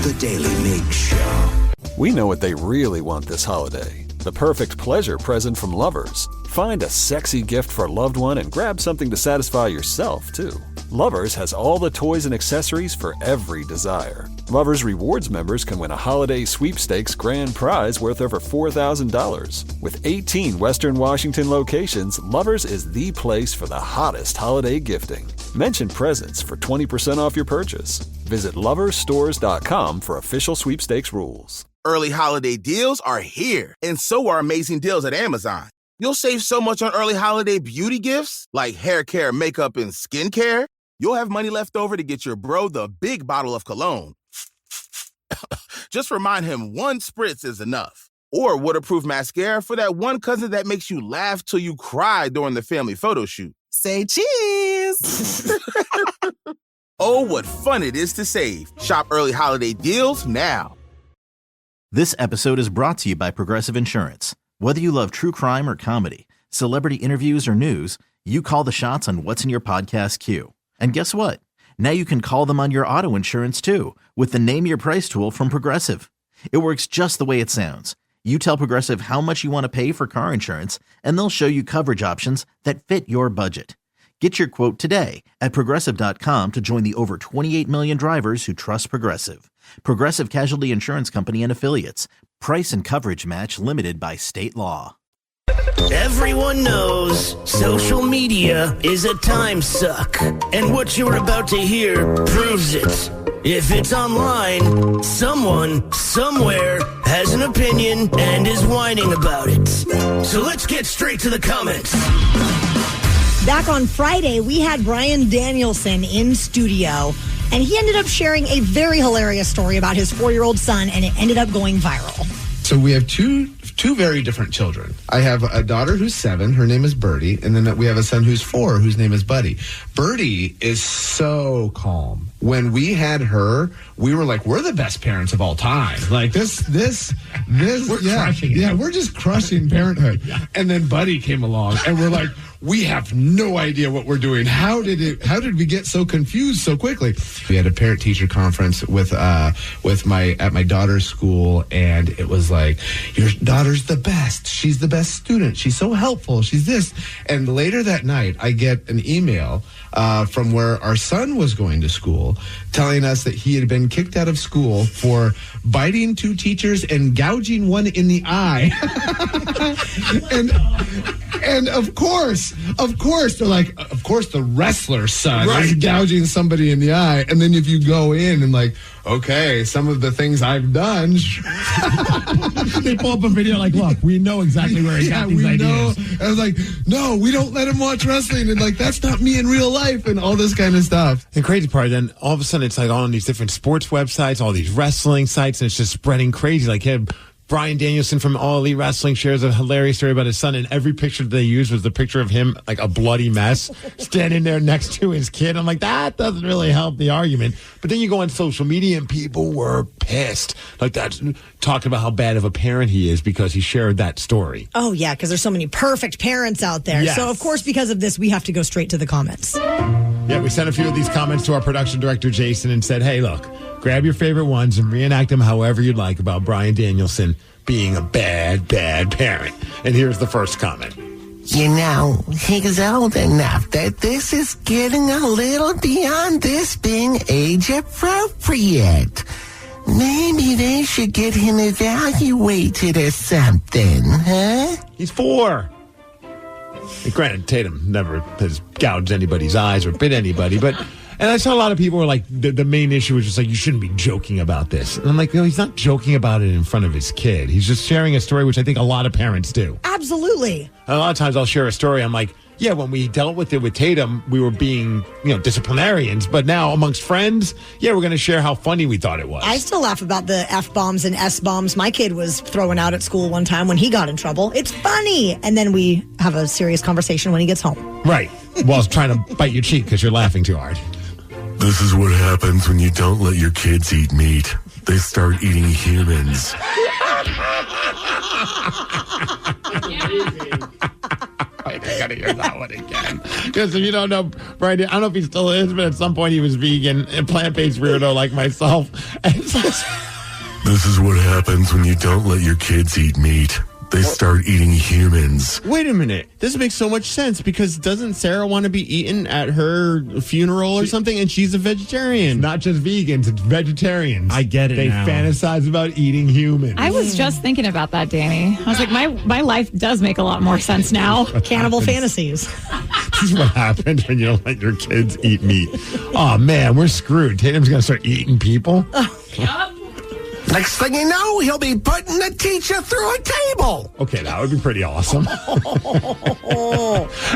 The Daily Migs Show. We know what they really want this holiday. The perfect pleasure present from Lovers. Find a sexy gift for a loved one and grab something to satisfy yourself, too. Lovers has all the toys and accessories for every desire. Lovers Rewards members can win a holiday sweepstakes grand prize worth over $4,000. With 18 Western Washington locations, Lovers is the place for the hottest holiday gifting. Mention presents for 20% off your purchase. Visit loversstores.com for official sweepstakes rules. Early holiday deals are here, and so are amazing deals at Amazon. You'll save so much on early holiday beauty gifts, like hair care, makeup, and skincare. You'll have money left over to get your bro the big bottle of cologne. Just remind him one spritz is enough. Or waterproof mascara for that one cousin that makes you laugh till you cry during the family photo shoot. Say cheese! Oh, what fun it is to save. Shop early holiday deals now. This episode is brought to you by Progressive Insurance. Whether you love true crime or comedy, celebrity interviews or news, you call the shots on what's in your podcast queue. And guess what? Now you can call them on your auto insurance too with the Name Your Price tool from Progressive. It works just the way it sounds. You tell Progressive how much you want to pay for car insurance, and they'll show you coverage options that fit your budget. Get your quote today at Progressive.com to join the over 28 million drivers who trust Progressive. Progressive Casualty Insurance Company and Affiliates. Price and coverage match limited by state law. Everyone knows social media is a time suck. And what you're about to hear proves it. If it's online, someone, somewhere, has an opinion and is whining about it. So let's get straight to the comments. Back on Friday, we had Brian Danielson in studio, and he ended up sharing a very hilarious story about his 4-year-old son, and it ended up going viral. So we have two very different children. I have a daughter who's 7. Her name is Birdie. And then we have a son who's 4, whose name is Buddy. Birdie is so calm. When we had her, we were like, we're the best parents of all time. Like this, we're crushing it. Yeah, we're just crushing parenthood. Yeah. And then Buddy came along, and we're like, we have no idea what we're doing. How did we get so confused so quickly? We had a parent-teacher conference at my daughter's school, and it was like, your daughter's the best. She's the best student. She's so helpful. She's this. And later that night, I get an email from where our son was going to school, telling us that he had been kicked out of school for biting 2 teachers and gouging one in the eye. And of course, course. They're like, of course the wrestler's son is gouging somebody in the eye. And then if you go in and like, okay, some of the things I've done. They pull up a video like, look, we know exactly where he got these ideas. I was like, no, we don't let him watch wrestling. And like, that's not me in real life and all this kind of stuff. The crazy part, then all of a sudden it's like on these different sports websites, all these wrestling sites, and it's just spreading crazy. Like, Brian Danielson from All Elite Wrestling shares a hilarious story about his son, and every picture that they used was the picture of him, like a bloody mess, standing there next to his kid. I'm like, that doesn't really help the argument. But then you go on social media, and people were pissed. Like, that's talking about how bad of a parent he is because he shared that story. Oh, yeah, because there's so many perfect parents out there. Yes. So, of course, because of this, we have to go straight to the comments. Yeah, we sent a few of these comments to our production director, Jason, and said, hey, look, grab your favorite ones and reenact them however you'd like about Brian Danielson being a bad, bad parent. And here's the first comment. You know, he's old enough that this is getting a little beyond this being age appropriate. Maybe they should get him evaluated or something, huh? He's 4. And granted, Tatum never has gouged anybody's eyes or bit anybody, but... And I saw a lot of people were like, the main issue was just like, you shouldn't be joking about this. And I'm like, no, he's not joking about it in front of his kid. He's just sharing a story, which I think a lot of parents do. Absolutely. And a lot of times I'll share a story. I'm like, yeah, when we dealt with it with Tatum, we were being, disciplinarians. But now amongst friends, yeah, we're going to share how funny we thought it was. I still laugh about the F-bombs and S-bombs my kid was throwing out at school one time when he got in trouble. It's funny. And then we have a serious conversation when he gets home. Right. While trying to bite your cheek because you're laughing too hard. This is what happens when you don't let your kids eat meat. They start eating humans. I gotta hear that one again. Because if you don't know, Brian, I don't know if he still is, but at some point he was vegan and plant-based weirdo like myself. This is what happens when you don't let your kids eat meat. They start eating humans. Wait a minute. This makes so much sense because doesn't Sarah want to be eaten at her funeral or something? And she's a vegetarian. Not just vegans, it's vegetarians. I get it They now. fantasize about eating humans. I was just thinking about that, Danny. I was like, my life does make a lot more sense now. Cannibal fantasies. This is what happens when you don't let your kids eat meat. Oh, man, we're screwed. Tatum's going to start eating people? Next thing you know, he'll be putting the teacher through a table. Okay, that would be pretty awesome.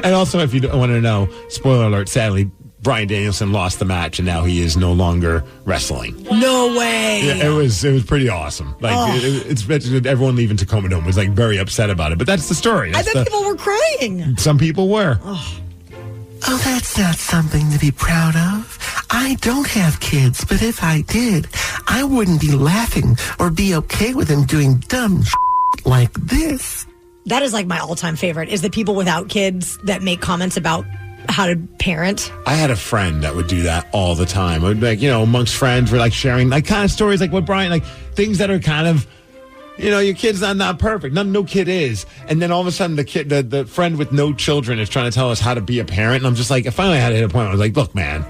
And also, if you don't want to know, spoiler alert, sadly, Brian Danielson lost the match, and now he is no longer wrestling. No way. Yeah, it was pretty awesome. Like it's everyone leaving Tacoma Dome was like very upset about it, but that's the story. I bet people were crying. Some people were. Oh, that's not something to be proud of. I don't have kids, but if I did, I wouldn't be laughing or be okay with him doing dumb like this. That is like my all-time favorite, is the people without kids that make comments about how to parent. I had a friend that would do that all the time. I'd like, amongst friends, we're like sharing like kind of stories like what Brian, like things that are kind of, your kid's not perfect. No kid is. And then all of a sudden the friend with no children is trying to tell us how to be a parent. And I'm just like, finally I had to hit a point where I was like, look, man,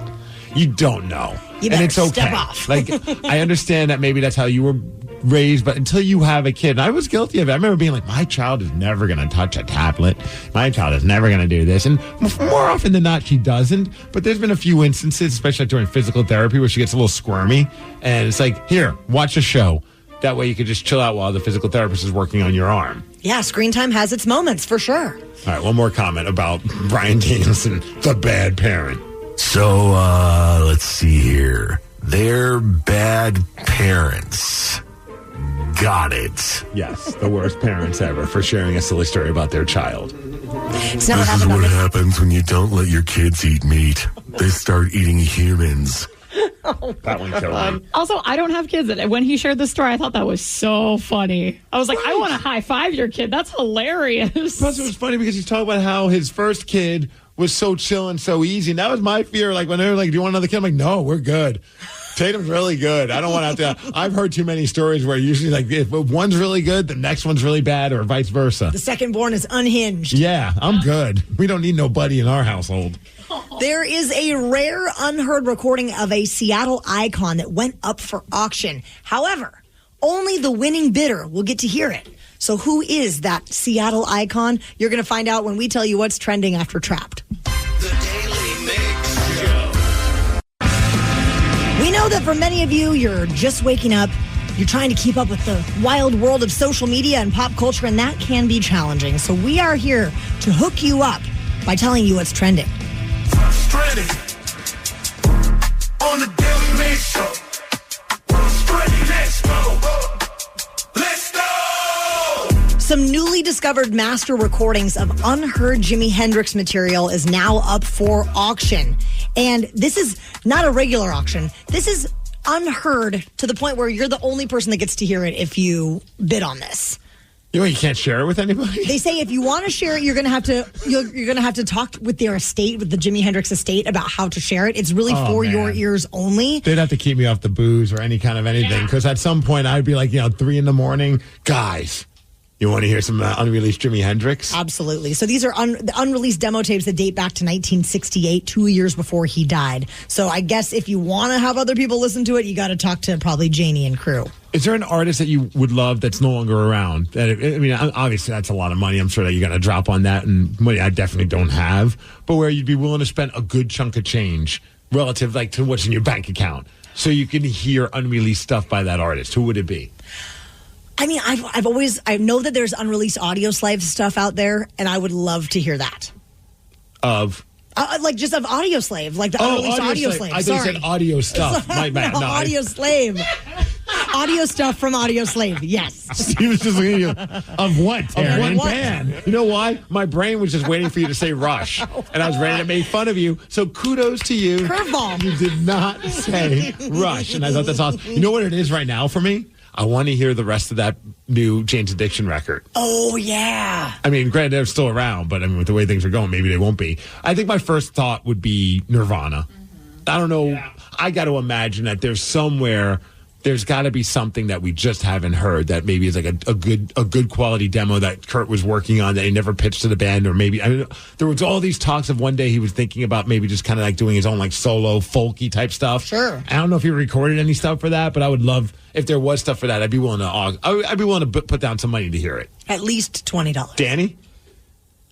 you don't know. You and better it's okay. step off. Like, I understand that maybe that's how you were raised, but until you have a kid, and I was guilty of it. I remember being like, my child is never going to touch a tablet. My child is never going to do this. And more often than not, she doesn't. But there's been a few instances, especially during physical therapy, where she gets a little squirmy. And it's like, here, watch a show. That way you could just chill out while the physical therapist is working on your arm. Yeah, screen time has its moments, for sure. All right, one more comment about Brian Danielson, the bad parent. So, let's see here. They're bad parents. Got it. Yes, the worst parents ever for sharing a silly story about their child. This is what happens when you don't let your kids eat meat. They start eating humans. That one killed me. Also, I don't have kids. And when he shared this story, I thought that was so funny. I was like, I want to high five your kid. That's hilarious. Plus, it was funny because he's talking about how his first kid was so chill and so easy. And that was my fear. Like, when they were like, do you want another kid? I'm like, no, we're good. Tatum's really good. I don't want to have to. I've heard too many stories where usually, like, if one's really good, the next one's really bad, or vice versa. The second born is unhinged. Yeah, I'm good. We don't need nobody in our household. There is a rare, unheard recording of a Seattle icon that went up for auction. However, only the winning bidder will get to hear it. So who is that Seattle icon? You're going to find out when we tell you what's trending after Trapped. We know that for many of you, you're just waking up. You're trying to keep up with the wild world of social media and pop culture, and that can be challenging. So we are here to hook you up by telling you what's trending. Trending on the Daily Migs Show. Trending, let's go. Let's go. Some newly discovered master recordings of unheard Jimi Hendrix material is now up for auction. And this is not a regular auction. This is unheard to the point where you're the only person that gets to hear it if you bid on this. You can't share it with anybody? They say if you want to share it, you're going to have to talk with their estate, with the Jimi Hendrix estate, about how to share it. It's really for your ears only. They'd have to keep me off the booze or any kind of anything, because at some point I'd be like, 3 a.m, guys, you want to hear some unreleased Jimi Hendrix? Absolutely. So these are the unreleased demo tapes that date back to 1968, 2 years before he died. So I guess if you want to have other people listen to it, you got to talk to probably Janie and crew. Is there an artist that you would love that's no longer around? Obviously, that's a lot of money. I'm sure that you're going to drop on that, and money I definitely don't have. But where you'd be willing to spend a good chunk of change relative to what's in your bank account so you can hear unreleased stuff by that artist. Who would it be? I mean, I know that there's unreleased Audioslave stuff out there, and I would love to hear that. Of? Just of Audioslave, like the unreleased Audioslave. I thought you said audio stuff. My bad. No, Audioslave. Audio stuff from Audioslave, yes. He was just looking at you. Of what, Taryn? Of what? Band. You know why? My brain was just waiting for you to say Rush. And I was ready to make fun of you. So kudos to you. Curveball. You did not say Rush. And I thought that's awesome. You know what it is right now for me? I want to hear the rest of that new Jane's Addiction record. Oh, yeah. I mean, granted, they're still around, but with the way things are going, maybe they won't be. I think my first thought would be Nirvana. I don't know. Yeah. I got to imagine that there's got to be something that we just haven't heard that maybe is like a good quality demo that Kurt was working on that he never pitched to the band, or maybe there was all these talks of one day he was thinking about maybe just kind of like doing his own like solo folky type stuff. Sure. I don't know if he recorded any stuff for that, but I would love if there was stuff for that. I'd be willing to put down some money to hear it. At least $20. Danny?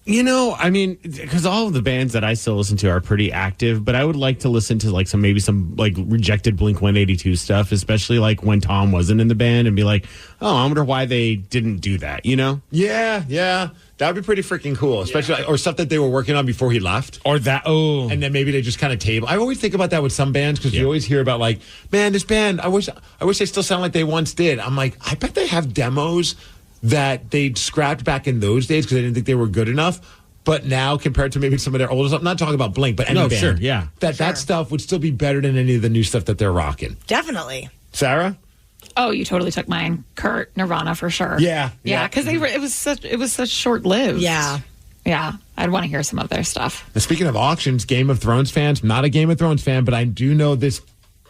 Because all of the bands that I still listen to are pretty active, but I would like to listen to some rejected Blink-182 stuff, especially like when Tom wasn't in the band, and be like, oh, I wonder why they didn't do that, Yeah. That would be pretty freaking cool, especially or stuff that they were working on before he left. Or that, and then maybe they just kind of table. I always think about that with some bands, because you always hear about like, man, this band, I wish they still sound like they once did. I'm like, I bet they have demos that they scrapped back in those days because they didn't think they were good enough. But now, compared to maybe some of their older stuff, I'm not talking about Blink, but any band, sure, yeah. That stuff would still be better than any of the new stuff that they're rocking. Definitely. Sarah? Oh, you totally took mine. Kurt, Nirvana for sure. Yeah. Because it was such short lived. Yeah. Yeah, I'd want to hear some of their stuff. Now, speaking of auctions, Game of Thrones fans, not a Game of Thrones fan, but I do know this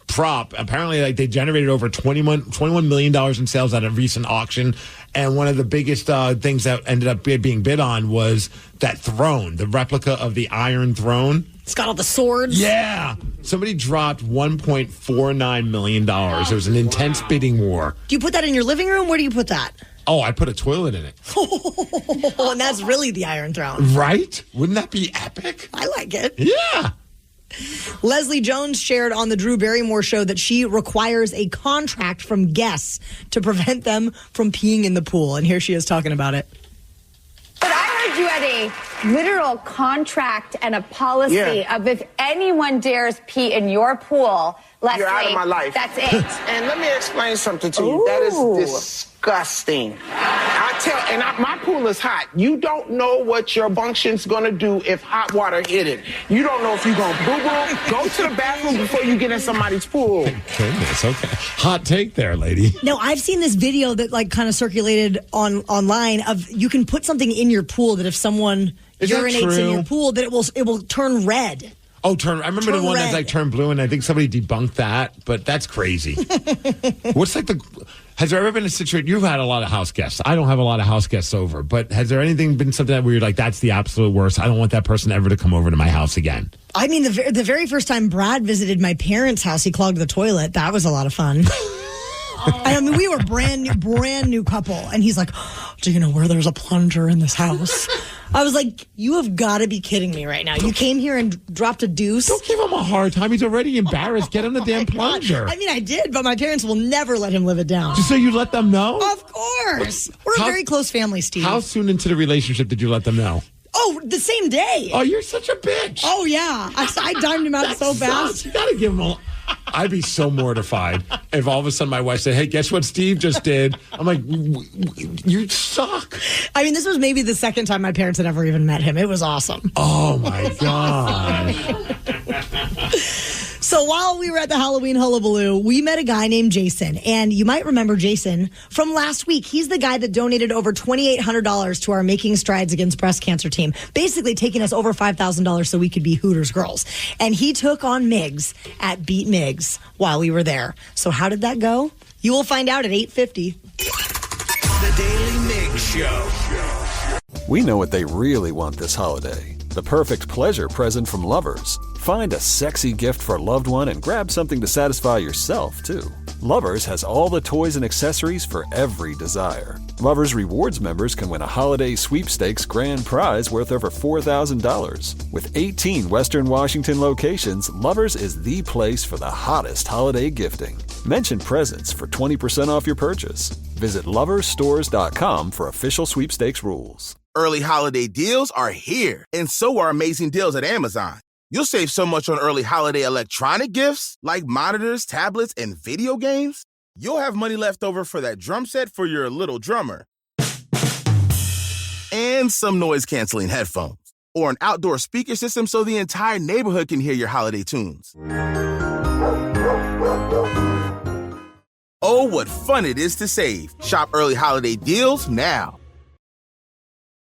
prop. Apparently, they generated over $21 million in sales at a recent auction. And one of the biggest things that ended up being bid on was that throne, the replica of the Iron Throne. It's got all the swords. Yeah. Somebody dropped $1.49 million. It was an intense bidding war. Do you put that in your living room? Where do you put that? Oh, I put a toilet in it. And that's really the Iron Throne. Right? Wouldn't that be epic? I like it. Yeah. Leslie Jones shared on the Drew Barrymore show that she requires a contract from guests to prevent them from peeing in the pool. And here she is talking about it. But I heard you had a literal contract and a policy of if anyone dares pee in your pool, Leslie, you're out of my life. That's it. And let me explain something to you. That is disgusting. My pool is hot. You don't know what your function's going to do if hot water hit it. You don't know if you're going to boo-boo. Go to the bathroom before you get in somebody's pool. Goodness, okay. Hot take there, lady. No, I've seen this video that kind of circulated online of you can put something in your pool that if someone urinates in your pool, that it will turn red. Oh, I remember the one that's like turned blue, and I think somebody debunked that, but that's crazy. Has there ever been a situation, you've had a lot of house guests. I don't have a lot of house guests over, but has there been something where you're like, that's the absolute worst. I don't want that person ever to come over to my house again. I mean, the very first time Brad visited my parents' house, he clogged the toilet. That was a lot of fun. I mean, we were brand new couple. And he's like, do you know where there's a plunger in this house? I was like, you have got to be kidding me right now. You came here and dropped a deuce. Don't give him a hard time. He's already embarrassed. Get him the damn plunger. I mean, I did, but my parents will never let him live it down. Just so you let them know? Of course. We're a very close family, Steve. How soon into the relationship did you let them know? Oh, the same day. Oh, you're such a bitch. Oh, yeah. I dimed him out so fast. You got to give him a... I'd be so mortified if all of a sudden my wife said, hey, guess what Steve just did? I'm like, you suck. I mean, this was maybe the second time my parents had ever even met him. It was awesome. Oh, my God. So while we were at the Halloween Hullabaloo, we met a guy named Jason. And you might remember Jason from last week. He's the guy that donated over $2,800 to our Making Strides Against Breast Cancer team, basically taking us over $5,000 so we could be Hooters girls. And he took on Migs at Beat Migs while we were there. So how did that go? You will find out at 8:50. The Daily Migs Show. We know what they really want this holiday. The perfect pleasure present from Lovers. Find a sexy gift for a loved one and grab something to satisfy yourself, too. Lovers has all the toys and accessories for every desire. Lovers Rewards members can win a holiday sweepstakes grand prize worth over $4,000. With 18 Western Washington locations, Lovers is the place for the hottest holiday gifting. Mention presents for 20% off your purchase. Visit loversstores.com for official sweepstakes rules. Early holiday deals are here, and so are amazing deals at Amazon. You'll save so much on early holiday electronic gifts like monitors, tablets, and video games. You'll have money left over for that drum set for your little drummer. And some noise-canceling headphones. Or an outdoor speaker system so the entire neighborhood can hear your holiday tunes. Oh, what fun it is to save. Shop early holiday deals now.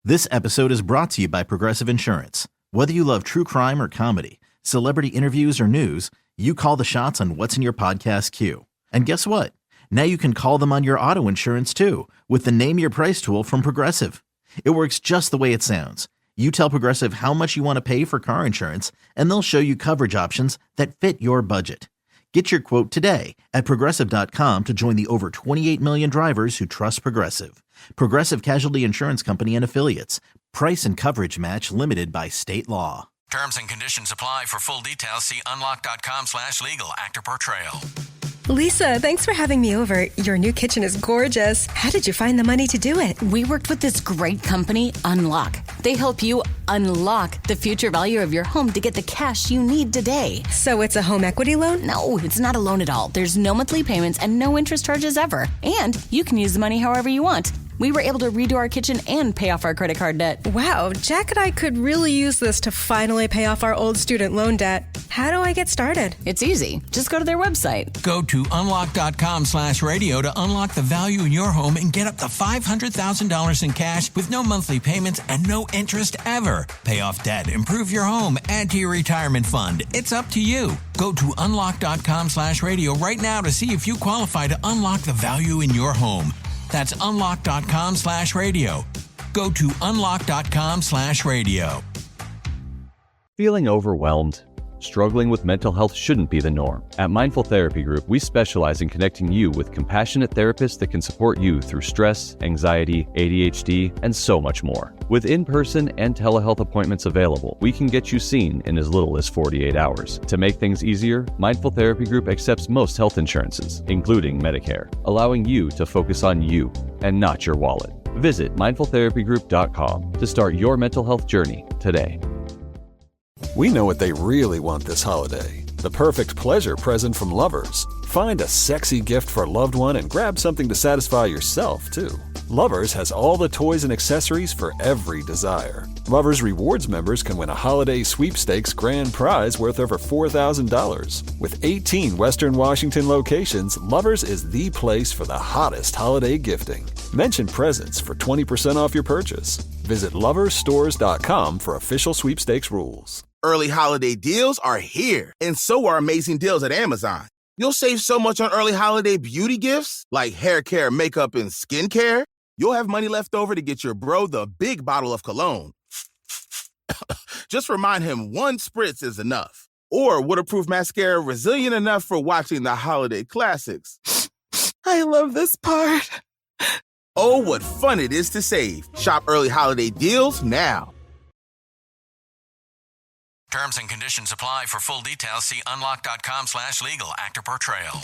This episode is brought to you by Progressive Insurance. Whether you love true crime or comedy, celebrity interviews or news, you call the shots on what's in your podcast queue. And guess what? Now you can call them on your auto insurance too with the Name Your Price tool from Progressive. It works just the way it sounds. You tell Progressive how much you want to pay for car insurance, and they'll show you coverage options that fit your budget. Get your quote today at Progressive.com to join the over 28 million drivers who trust Progressive. Progressive Casualty Insurance Company and Affiliates. Price and coverage match limited by state law. Terms and conditions apply. For full details, see unlock.com/legal. Actor Portrayal. Lisa, thanks for having me over. Your new kitchen is gorgeous. How did you find the money to do it? We worked with this great company, Unlock. They help you unlock the future value of your home to get the cash you need today. So it's a home equity loan? No, it's not a loan at all. There's no monthly payments and no interest charges ever. And you can use the money however you want. We were able to redo our kitchen and pay off our credit card debt. Wow, Jack and I could really use this to finally pay off our old student loan debt. How do I get started? It's easy. Just go to their website. Go to unlock.com/radio to unlock the value in your home and get up to $500,000 in cash with no monthly payments and no interest ever. Pay off debt, improve your home, add to your retirement fund. It's up to you. Go to unlock.com/radio right now to see if you qualify to unlock the value in your home. That's unlock.com/radio. Go to unlock.com/radio. Feeling overwhelmed? Struggling with mental health shouldn't be the norm. At Mindful Therapy Group, we specialize in connecting you with compassionate therapists that can support you through stress, anxiety, ADHD, and so much more. With in-person and telehealth appointments available, we can get you seen in as little as 48 hours. To make things easier, Mindful Therapy Group accepts most health insurances, including Medicare, allowing you to focus on you and not your wallet. Visit mindfultherapygroup.com to start your mental health journey today. We know what they really want this holiday. The perfect pleasure present from Lovers. Find a sexy gift for a loved one and grab something to satisfy yourself, too. Lovers has all the toys and accessories for every desire. Lovers Rewards members can win a holiday sweepstakes grand prize worth over $4,000. With 18 Western Washington locations, Lovers is the place for the hottest holiday gifting. Mention presents for 20% off your purchase. Visit loversstores.com for official sweepstakes rules. Early holiday deals are here, and so are amazing deals at Amazon. You'll save so much on early holiday beauty gifts like hair care, makeup, and skincare. You'll have money left over to get your bro the big bottle of cologne. Just remind him one spritz is enough. Or waterproof mascara resilient enough for watching the holiday classics. I love this part. Oh, what fun it is to save. Shop early holiday deals now. Terms and conditions apply. For full details, see unlock.com/legal. Actor portrayal.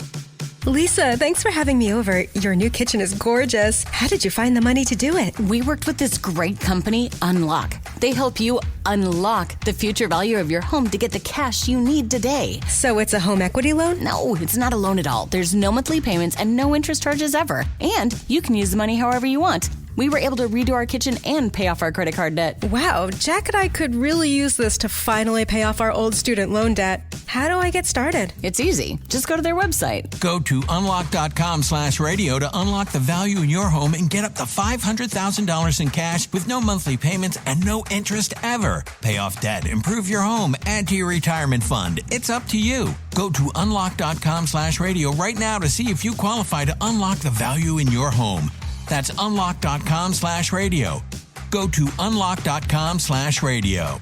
Lisa, thanks for having me over. Your new kitchen is gorgeous. How did you find the money to do it? We worked with this great company, Unlock. They help you unlock the future value of your home to get the cash you need today. So it's a home equity loan? No, it's not a loan at all. There's no monthly payments and no interest charges ever. And you can use the money however you want. We were able to redo our kitchen and pay off our credit card debt. Wow, Jack and I could really use this to finally pay off our old student loan debt. How do I get started? It's easy. Just go to their website. Go to unlock.com/radio to unlock the value in your home and get up to $500,000 in cash with no monthly payments and no interest ever. Pay off debt, improve your home, add to your retirement fund. It's up to you. Go to unlock.com/radio right now to see if you qualify to unlock the value in your home. That's unlock.com/radio. Go to unlock.com/radio.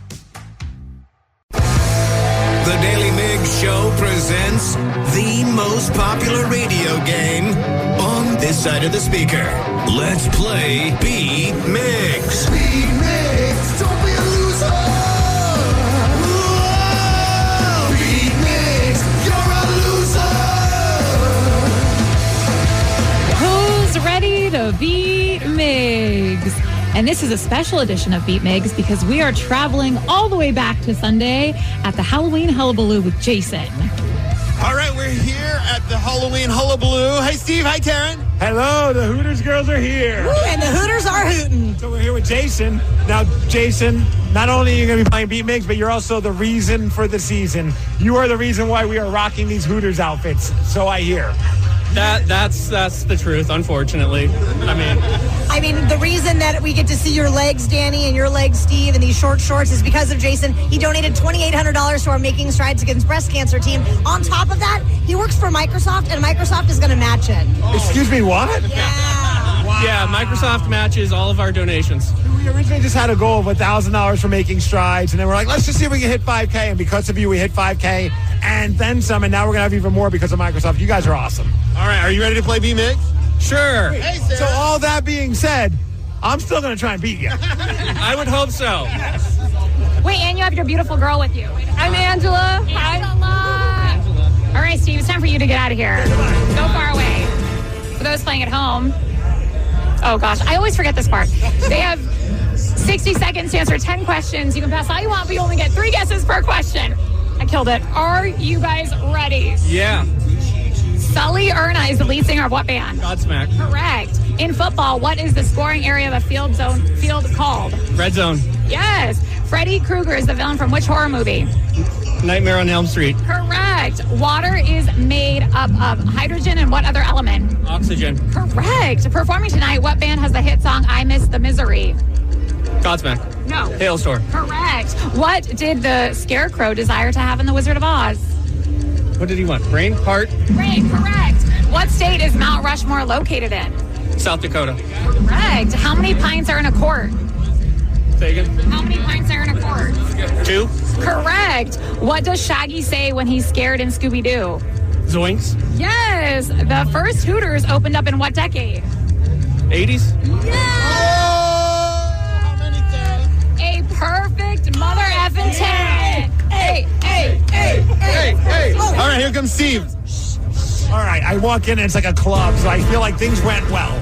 The Daily Migs Show presents the most popular radio game on this side of the speaker. Let's play Beat Migs. Beat Migs, don't be a loser. Whoa! Beat Migs, you're a loser. Who's ready to beat Migs? And this is a special edition of Beat Migs because we are traveling all the way back to Sunday at the Halloween Hullabaloo with Jason. All right, we're here at the Halloween Hullabaloo. Hey, Steve. Hi, Taryn. Hello, the Hooters girls are here. Woo, and the Hooters are hooting. So we're here with Jason. Now, Jason, not only are you going to be playing Beat Migs, but you're also the reason for the season. You are the reason why we are rocking these Hooters outfits, so I hear. That's the truth, unfortunately. I mean, the reason that we get to see your legs, Danny, and your legs, Steve, in these short shorts is because of Jason. He donated $2,800 to our Making Strides Against Breast Cancer team. On top of that, he works for Microsoft, and Microsoft is going to match it. Excuse me, what? Yeah. Wow. Yeah, Microsoft matches all of our donations. We originally just had a goal of $1,000 for Making Strides, and then we're like, let's just see if we can hit 5K. And because of you, we hit 5K and then some, and now we're going to have even more because of Microsoft. You guys are awesome. All right, are you ready to play Beat Migs? Sure. Hey, Sarah. So all that being said, I'm still going to try and beat you. I would hope so. Wait, and you have your beautiful girl with you. I'm Angela. Hi. All right, Steve, it's time for you to get out of here. Go far away. For those playing at home, oh gosh, I always forget this part. They have 60 seconds to answer 10 questions. You can pass all you want, but you only get 3 guesses per question. I killed it. Are you guys ready? Yeah. Sully Erna is the lead singer of what band? Godsmack. Correct. In football, what is the scoring area of a field called? Red Zone. Yes. Freddy Krueger is the villain from which horror movie? Nightmare on Elm Street. Correct. Water is made up of hydrogen and what other element? Oxygen. Correct. Performing tonight, what band has the hit song I Miss the Misery? Godsmack. No. Hailstorm. Correct. What did the Scarecrow desire to have in The Wizard of Oz? What did he want? Brain? Heart? Brain, correct. What state is Mount Rushmore located in? South Dakota. Correct. How many pints are in a quart? Say again? How many pints are in a quart? 2. Correct. What does Shaggy say when he's scared in Scooby-Doo? Zoinks. Yes. The first Hooters opened up in what decade? 80s. A perfect mother effing 10. Hey. All right, here comes Steve. All right, I walk in and it's like a club, so I feel like things went well.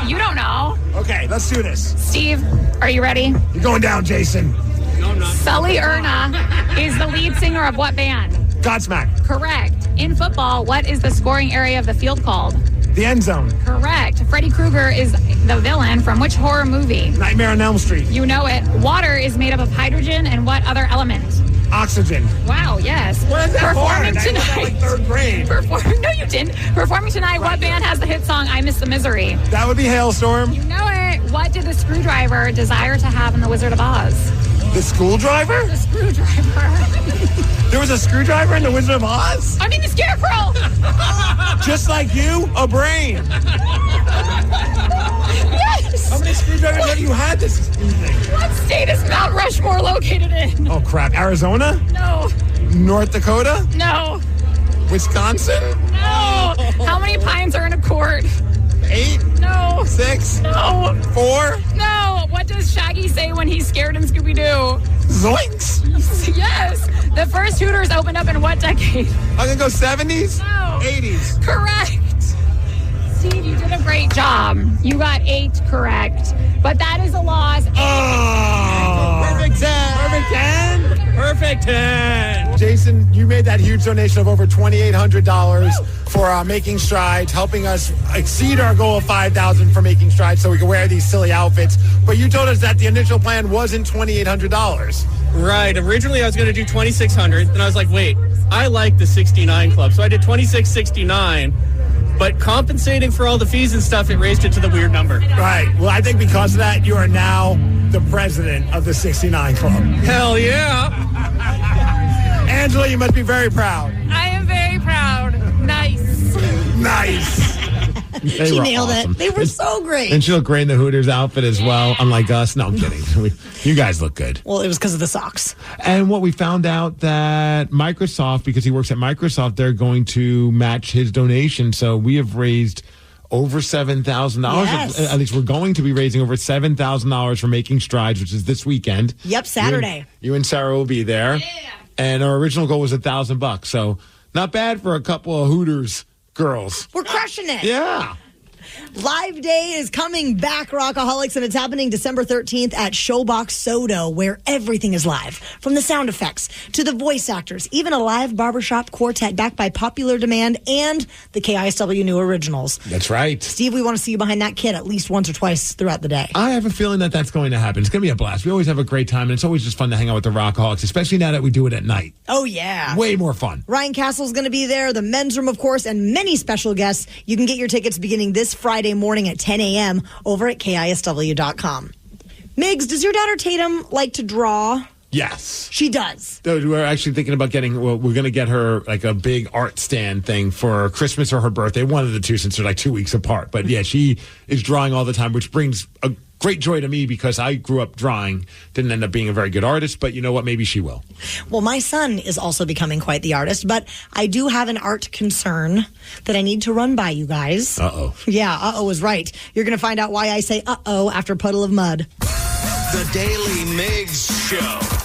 You don't know. Okay, let's do this. Steve, are you ready? You're going down, Jason. No, I'm not. Sully Erna is the lead singer of what band? Godsmack. Correct. In football, what is the scoring area of the field called? The end zone. Correct. Freddy Krueger is the villain from which horror movie? Nightmare on Elm Street. You know it. Water is made up of hydrogen and what other element? Oxygen. Wow, yes. What is that Performing hard? tonight. I was like 3rd grade. No, you didn't. Performing tonight, what band has the hit song I Miss the Misery? That would be Hailstorm. You know it. What did the screwdriver desire to have in The Wizard of Oz? The school driver? The screwdriver. There was a screwdriver in The Wizard of Oz? I mean the Scarecrow. Just like you, a brain. Yes. How many screwdrivers have you had this evening? What state is Mount Rushmore located in? Oh, crap. Arizona? No. North Dakota? No. Wisconsin? No. How many pines are in a quart? 8? No. 6? No. 4? No. What does Shaggy say when he's scared in Scooby-Doo? Zoinks! Yes. The first Hooters opened up in what decade? I'm going to go 70s? No. 80s. Correct. Steve, you did a great job. You got 8 correct. But that is a loss. Perfect 10. Perfect 10. Perfect 10. Jason, you made that huge donation of over $2,800 for Making Strides, helping us exceed our goal of $5,000 for Making Strides so we can wear these silly outfits. But you told us that the initial plan wasn't $2,800. Right. Originally, I was going to do 2,600. Then I was like, wait, I like the 69 club. So I did 2669. But compensating for all the fees and stuff, it raised it to the weird number. Right. Well, I think because of that, you are now the president of the 69 Club. Hell yeah. Angela, you must be very proud. I am very proud. Nice. Nice. She nailed it. They were so great. And she looked great in the Hooters outfit as well, unlike us. No, I'm kidding. You guys look good. Well, it was because of the socks. And what we found out that Microsoft, because he works at Microsoft, they're going to match his donation. So we have raised over $7,000. Yes. At least we're going to be raising over $7,000 for Making Strides, which is this weekend. Yep, Saturday. You and Sarah will be there. Yeah. And our original goal was $1,000. So not bad for a couple of Hooters girls. We're crushing it. Yeah. Live Day is coming back, Rockaholics, and it's happening December 13th at Showbox Sodo, where everything is live. From the sound effects to the voice actors, even a live barbershop quartet backed by popular demand and the KISW New Originals. That's right. Steve, we want to see you behind that kid at least once or twice throughout the day. I have a feeling that that's going to happen. It's going to be a blast. We always have a great time, and it's always just fun to hang out with the Rockaholics, especially now that we do it at night. Oh, yeah. Way more fun. Ryan Castle's going to be there, the men's room, of course, and many special guests. You can get your tickets beginning this Friday morning at 10 a.m. over at KISW.com. Migs, does your daughter Tatum like to draw? Yes. She does. We're actually thinking about we're going to get her like a big art stand thing for Christmas or her birthday. One of the two, since they're like 2 weeks apart. But yeah, she is drawing all the time, which brings a great joy to me because I grew up drawing. Didn't end up being a very good artist, but you know what? Maybe she will. Well, my son is also becoming quite the artist, but I do have an art concern that I need to run by you guys. Uh-oh. Yeah, uh-oh is right. You're going to find out why I say uh-oh after Puddle of Mud. The Daily Migs Show.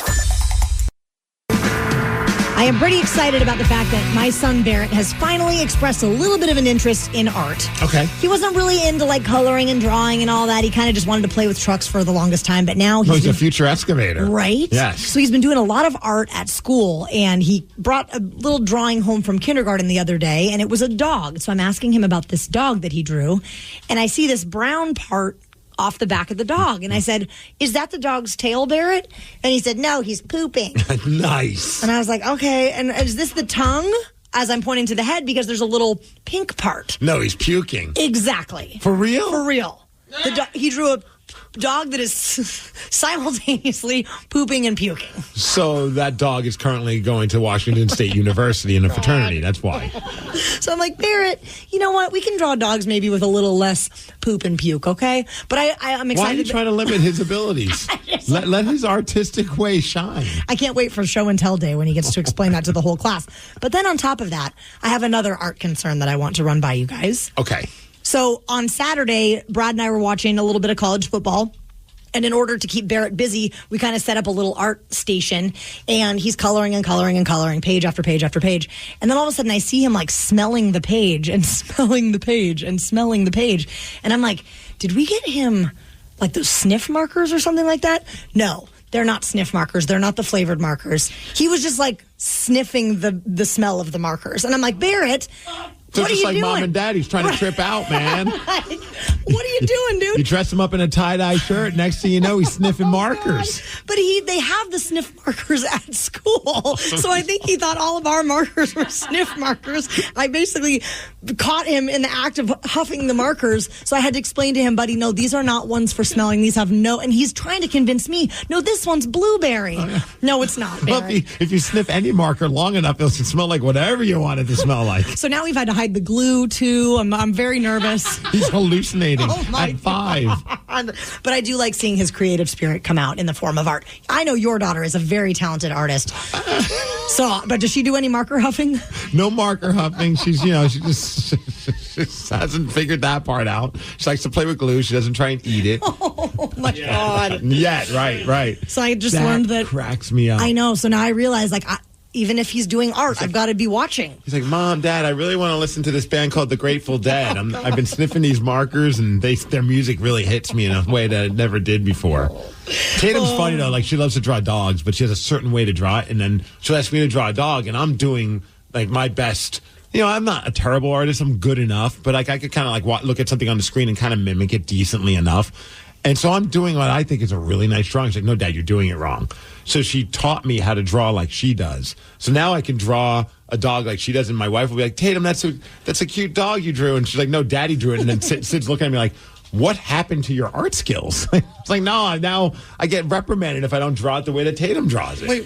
I am pretty excited about the fact that my son Barrett has finally expressed a little bit of an interest in art. Okay. He wasn't really into like coloring and drawing and all that. He kind of just wanted to play with trucks for the longest time, but now he's a future excavator. Right? Yes. So he's been doing a lot of art at school, and he brought a little drawing home from kindergarten the other day, and it was a dog. So I'm asking him about this dog that he drew, and I see this brown part off the back of the dog. And I said, is that the dog's tail, Barrett? And he said, no, he's pooping. Nice. And I was like, okay. And is this the tongue? As I'm pointing to the head, because there's a little pink part. No, he's puking. Exactly. For real? For real. He drew a dog that is simultaneously pooping and puking. So that dog is currently going to Washington State University in a fraternity. That's why. So I'm like, Barrett, you know what? We can draw dogs maybe with a little less poop and puke, okay? But I'm excited. Why are you trying to limit his abilities? Let his artistic way shine. I can't wait for show and tell day when he gets to explain that to the whole class. But then on top of that, I have another art concern that I want to run by you guys. Okay. So on Saturday, Brad and I were watching a little bit of college football. And in order to keep Barrett busy, we kind of set up a little art station. And he's coloring and coloring and coloring, page after page after page. And then all of a sudden I see him like smelling the page and smelling the page and smelling the page. And I'm like, did we get him like those sniff markers or something like that? No. They're not sniff markers. They're not the flavored markers. He was just like sniffing the smell of the markers. And I'm like, Barrett, so what are just you like doing? Mom and Dad, he's trying to trip out, man. What are you doing, dude? You dress him up in a tie-dye shirt. Next thing you know, he's sniffing markers. But they have the sniff markers at school. So I think he thought all of our markers were sniff markers. I basically caught him in the act of huffing the markers. So I had to explain to him, buddy, no, these are not ones for smelling. These have no, and he's trying to convince me, no, this one's blueberry. Oh, yeah. No, it's not, Well, if you sniff any marker long enough, it'll smell like whatever you want it to smell like. So now we've had to hire hide the glue too. I'm very nervous. He's hallucinating my at 5. God. But I do like seeing his creative spirit come out in the form of art. I know your daughter is a very talented artist. But does she do any marker huffing? No marker huffing. She just hasn't figured that part out. She likes to play with glue. She doesn't try and eat it. Oh my God. Yet, right. So I just learned that cracks me up. I know. So now I realize, even if he's doing art, I've got to be watching. He's like, Mom, Dad, I really want to listen to this band called The Grateful Dead. I've been sniffing these markers, and their music really hits me in a way that it never did before. Tatum's funny, though. Like, she loves to draw dogs, but she has a certain way to draw it, and then she'll ask me to draw a dog, and I'm doing, like, my best. I'm not a terrible artist. I'm good enough, but like I could kind of look at something on the screen and kind of mimic it decently enough. And so I'm doing what I think is a really nice drawing. She's like, no, Dad, you're doing it wrong. So she taught me how to draw like she does. So now I can draw a dog like she does, and my wife will be like, Tatum, that's a cute dog you drew. And she's like, no, Daddy drew it. And then Sid's looking at me like, what happened to your art skills? It's like, no, now I get reprimanded if I don't draw it the way that Tatum draws it. Wait.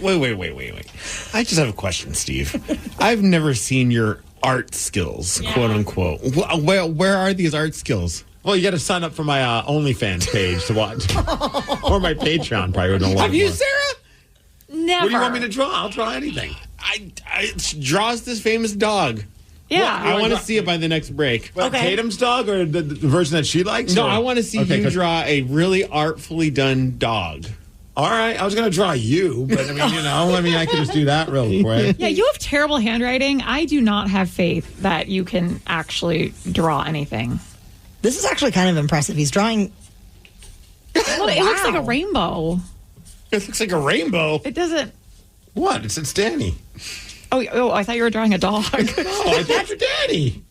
I just have a question, Steve. I've never seen your art skills, quote unquote. Where are these art skills? Well, you got to sign up for my OnlyFans page to watch, or my Patreon. Probably would know. Have you, Sarah? Never. What do you want me to draw? I'll draw anything. I draws this famous dog. Yeah, I want to see it by the next break. Okay. Tatum's dog, or the version that she likes? No, or? I want to see you draw a really artfully done dog. All right, I was going to draw you, but I could just do that real quick. Yeah, you have terrible handwriting. I do not have faith that you can actually draw anything. This is actually kind of impressive. He's drawing. Well, it looks like a rainbow. It looks like a rainbow. It doesn't. What? It's Danny. Oh, I thought you were drawing a dog. No, I thought for Danny.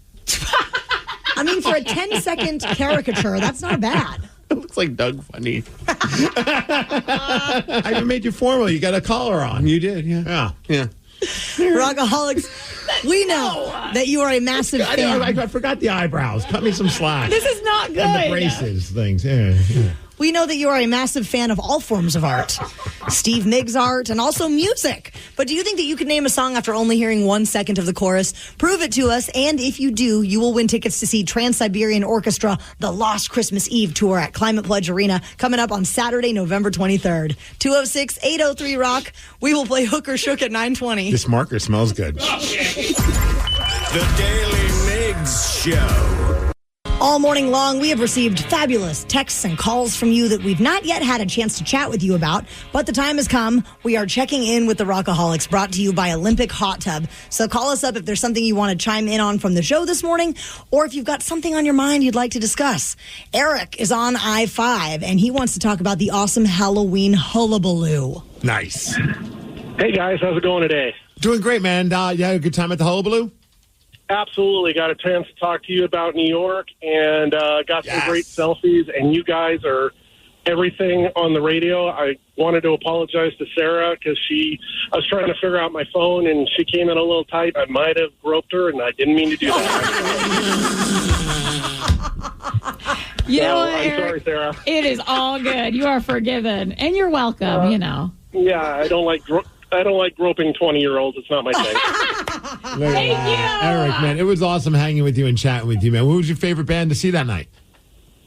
I mean, for a 10-second caricature, that's not bad. It looks like Doug Funny. I even made you formal. You got a collar on. You did, yeah. Rockaholics, we know that you are a massive fan. I forgot the eyebrows. Cut me some slack. This is not good. And the braces, things. Yeah. We know that you are a massive fan of all forms of art. Steve Migs art and also music. But do you think that you could name a song after only hearing 1 second of the chorus? Prove it to us, and if you do, you will win tickets to see Trans-Siberian Orchestra, the Lost Christmas Eve tour at Climate Pledge Arena, coming up on Saturday, November 23rd. 206-803-ROCK. We will play Hook or Shook at 9:20. This marker smells good. The Daily Migs Show. All morning long, we have received fabulous texts and calls from you that we've not yet had a chance to chat with you about, but the time has come. We are checking in with the Rockaholics, brought to you by Olympic Hot Tub. So call us up if there's something you want to chime in on from the show this morning, or if you've got something on your mind you'd like to discuss. Eric is on I-5, and he wants to talk about the awesome Halloween hullabaloo. Nice. Hey, guys. How's it going today? Doing great, man. You had a good time at the hullabaloo? Absolutely. Got a chance to talk to you about New York and got some great selfies. And you guys are everything on the radio. I wanted to apologize to Sarah because I was trying to figure out my phone and she came in a little tight. I might have groped her and I didn't mean to do that. You know what, I'm Eric? sorry, Sarah. It is all good. You are forgiven. And you're welcome, Yeah, I don't like groping 20-year-olds. It's not my thing. Thank you. Eric, man, it was awesome hanging with you and chatting with you, man. What was your favorite band to see that night?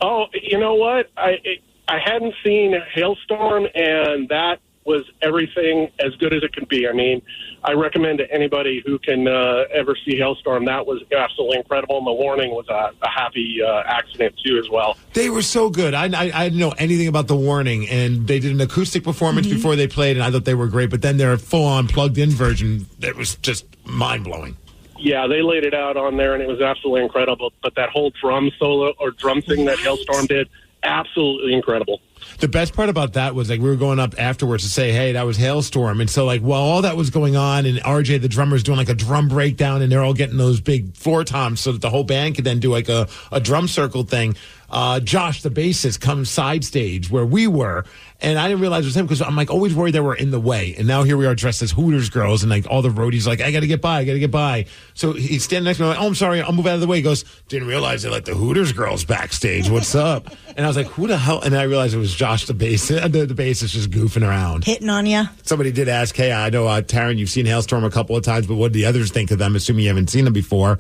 Oh, you know what? I hadn't seen Hailstorm, and that was everything as good as it could be. I mean, I recommend to anybody who can ever see Hailstorm. That was absolutely incredible, and the warning was a happy accident, too, as well. They were so good. I didn't know anything about the warning, and they did an acoustic performance before they played, and I thought they were great. But then their full-on plugged-in version, it was just mind-blowing. Yeah, they laid it out on there, and it was absolutely incredible. But that whole drum solo or drum thing that Hailstorm did, absolutely incredible. The best part about that was, like, we were going up afterwards to say, hey, that was Hailstorm. And so, like, while all that was going on, and RJ, the drummer, is doing, like, a drum breakdown, and they're all getting those big floor toms so that the whole band could then do, like, a drum circle thing, Josh, the bassist, comes side stage where we were, And I didn't realize it was him because I'm like always worried that we're in the way. And now here we are dressed as Hooters girls, and like all the roadies like, I got to get by. So he's standing next to me. I'm like, oh, I'm sorry, I'll move out of the way. He goes, didn't realize they let the Hooters girls backstage. What's up? And I was like, who the hell? And I realized it was Josh, the bassist. The bassist just goofing around. Hitting on you. Somebody did ask, hey, I know, Taryn, you've seen Hailstorm a couple of times, but what do the others think of them, assuming you haven't seen them before?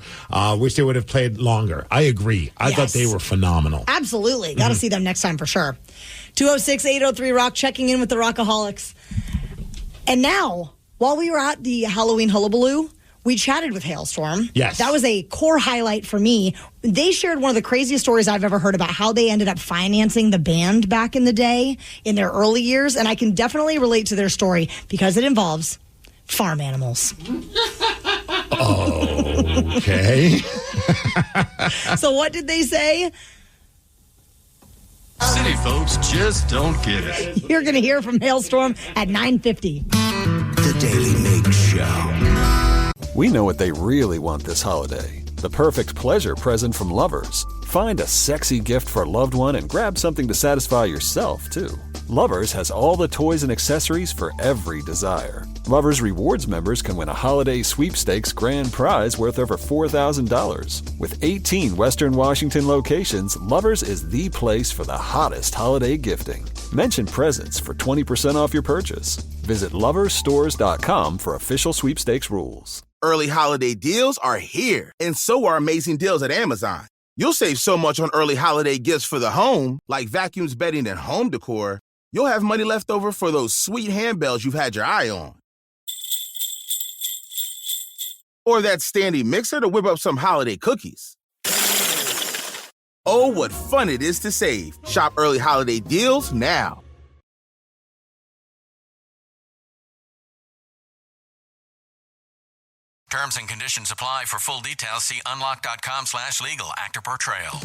Wish they would have played longer. I agree. I thought they were phenomenal. Absolutely. Got to see them next time for sure. 206-803-ROCK, checking in with the Rockaholics. And now, while we were at the Halloween Hullabaloo, we chatted with Hailstorm. Yes. That was a core highlight for me. They shared one of the craziest stories I've ever heard about how they ended up financing the band back in the day in their early years. And I can definitely relate to their story because it involves farm animals. Okay. So what did they say? City folks just don't get it. You're going to hear from Hailstorm at 9:50. The Daily Migs Show. We know what they really want this holiday. The perfect pleasure present from Lovers. Find a sexy gift for a loved one and grab something to satisfy yourself, too. Lovers has all the toys and accessories for every desire. Lovers Rewards members can win a holiday sweepstakes grand prize worth over $4,000. With 18 Western Washington locations, Lovers is the place for the hottest holiday gifting. Mention presents for 20% off your purchase. Visit loversstores.com for official sweepstakes rules. Early holiday deals are here, and so are amazing deals at Amazon. You'll save so much on early holiday gifts for the home, like vacuums, bedding, and home decor. You'll have money left over for those sweet handbells you've had your eye on. Or that standy mixer to whip up some holiday cookies. Oh, what fun it is to save. Shop early holiday deals now. Terms and conditions apply. For full details, see unlock.com/legal. Actor portrayal.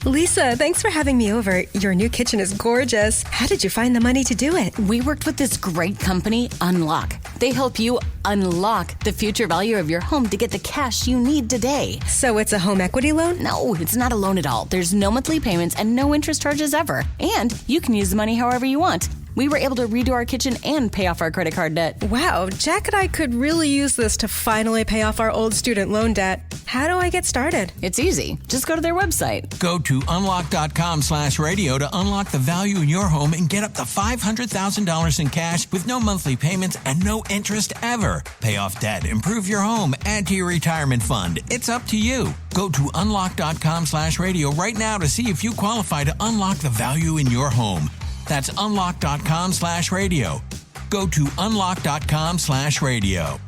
Lisa, thanks for having me over. Your new kitchen is gorgeous. How did you find the money to do it? We worked with this great company, Unlock. They help you unlock the future value of your home to get the cash you need today. So it's a home equity loan? No, it's not a loan at all. There's no monthly payments and no interest charges ever. And you can use the money however you want. We were able to redo our kitchen and pay off our credit card debt. Wow, Jack and I could really use this to finally pay off our old student loan debt. How do I get started? It's easy. Just go to their website. Go to unlock.com/radio to unlock the value in your home and get up to $500,000 in cash with no monthly payments and no interest ever. Pay off debt, improve your home, add to your retirement fund. It's up to you. Go to unlock.com/radio right now to see if you qualify to unlock the value in your home. That's unlock.com/radio. Go to unlock.com/radio.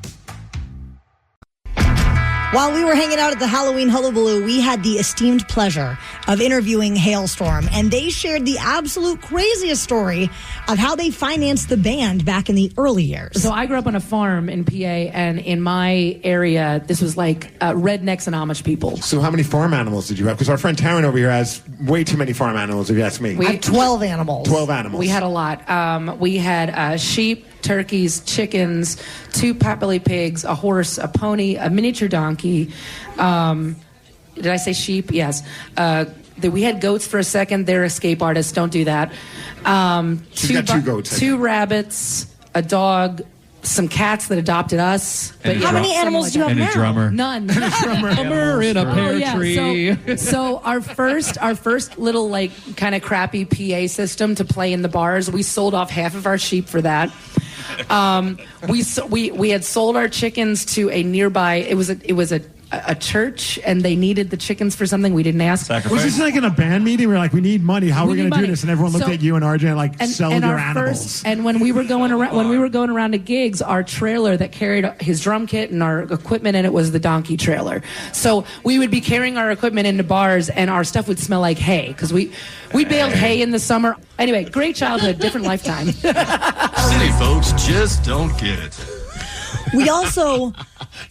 While we were hanging out at the Halloween Hullabaloo, we had the esteemed pleasure of interviewing Hailstorm, and they shared the absolute craziest story of how they financed the band back in the early years. So I grew up on a farm in PA, and in my area, this was like rednecks and Amish people. So how many farm animals did you have? Because our friend Taryn over here has way too many farm animals, if you ask me. We have 12 animals. 12 animals. We had a lot. We had sheep, turkeys, chickens, 2 potbelly pigs, a horse, a pony, a miniature donkey. Did I say sheep? Yes. We had goats for a second. They're escape artists. Don't do that. She's got 2 goats. 2 rabbits, a dog, some cats that adopted us. But how many animals do you have now? And a drummer. None. Drummer in a pear tree. So our first little like kind of crappy PA system to play in the bars, we sold off half of our sheep for that. We had sold our chickens to a nearby. It was a church, and they needed the chickens for something we didn't ask. Was this like in a band meeting? We were like, we need money. How are we going to do this? And everyone looked at you and RJ like, sell your animals. And when we were going around to gigs, our trailer that carried his drum kit and our equipment in it was the donkey trailer. So we would be carrying our equipment into bars, and our stuff would smell like hay because we baled hay in the summer. Anyway, great childhood, different lifetime. City folks just don't get it. We also...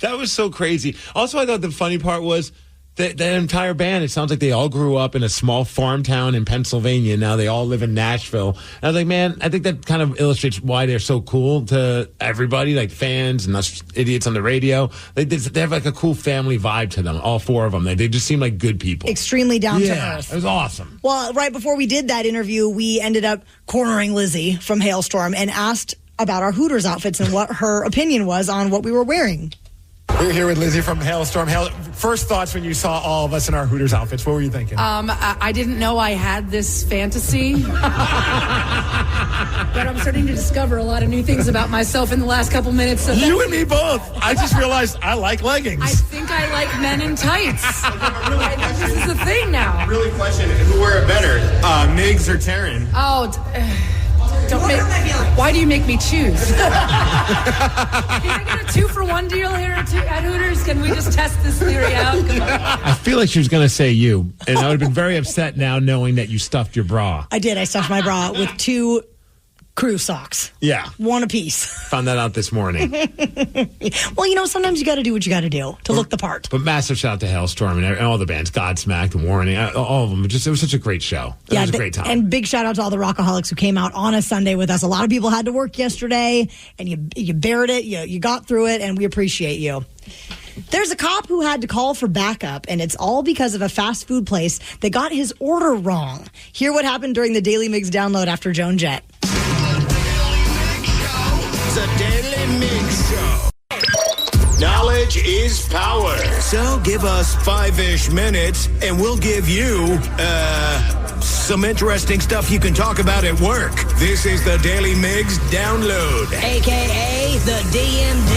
That was so crazy. Also, I thought the funny part was The entire band, it sounds like they all grew up in a small farm town in Pennsylvania. Now they all live in Nashville. And I was like, man, I think that kind of illustrates why they're so cool to everybody, like fans and us idiots on the radio. They have like a cool family vibe to them, all four of them. They just seem like good people. Extremely down to earth. It was awesome. Well, right before we did that interview, we ended up cornering Lizzie from Hailstorm and asked about our Hooters outfits and what her opinion was on what we were wearing. We're here with Lizzie from Hailstorm. First thoughts when you saw all of us in our Hooters outfits. What were you thinking? I didn't know I had this fantasy. But I'm starting to discover a lot of new things about myself in the last couple minutes. So you and me both. I just realized I like leggings. I think I like men in tights. This is the thing now. Really question who wear it better, Migs or Taryn? Why do you make me choose? Can I get a 2-for-1 deal here at Hooters? Can we just test this theory out? Come on. I feel like she was going to say you, and I would have been very upset now knowing that you stuffed your bra. I did. I stuffed my bra with 2 crew socks. Yeah. 1 apiece. Found that out this morning. Well, sometimes you got to do what you got to do to look the part. But massive shout out to Hailstorm and all the bands, Godsmack, The Warning, all of them. It was such a great show. It was a great time. And big shout out to all the Rockaholics who came out on a Sunday with us. A lot of people had to work yesterday, and you bared it, you got through it, and we appreciate you. There's a cop who had to call for backup, and it's all because of a fast food place that got his order wrong. Hear what happened during the Daily Migs download after Joan Jett. The Daily Migs Show. Knowledge is power. So give us 5-ish minutes, and we'll give you, some interesting stuff you can talk about at work. This is the Daily Migs Download. A.K.A. the DMD.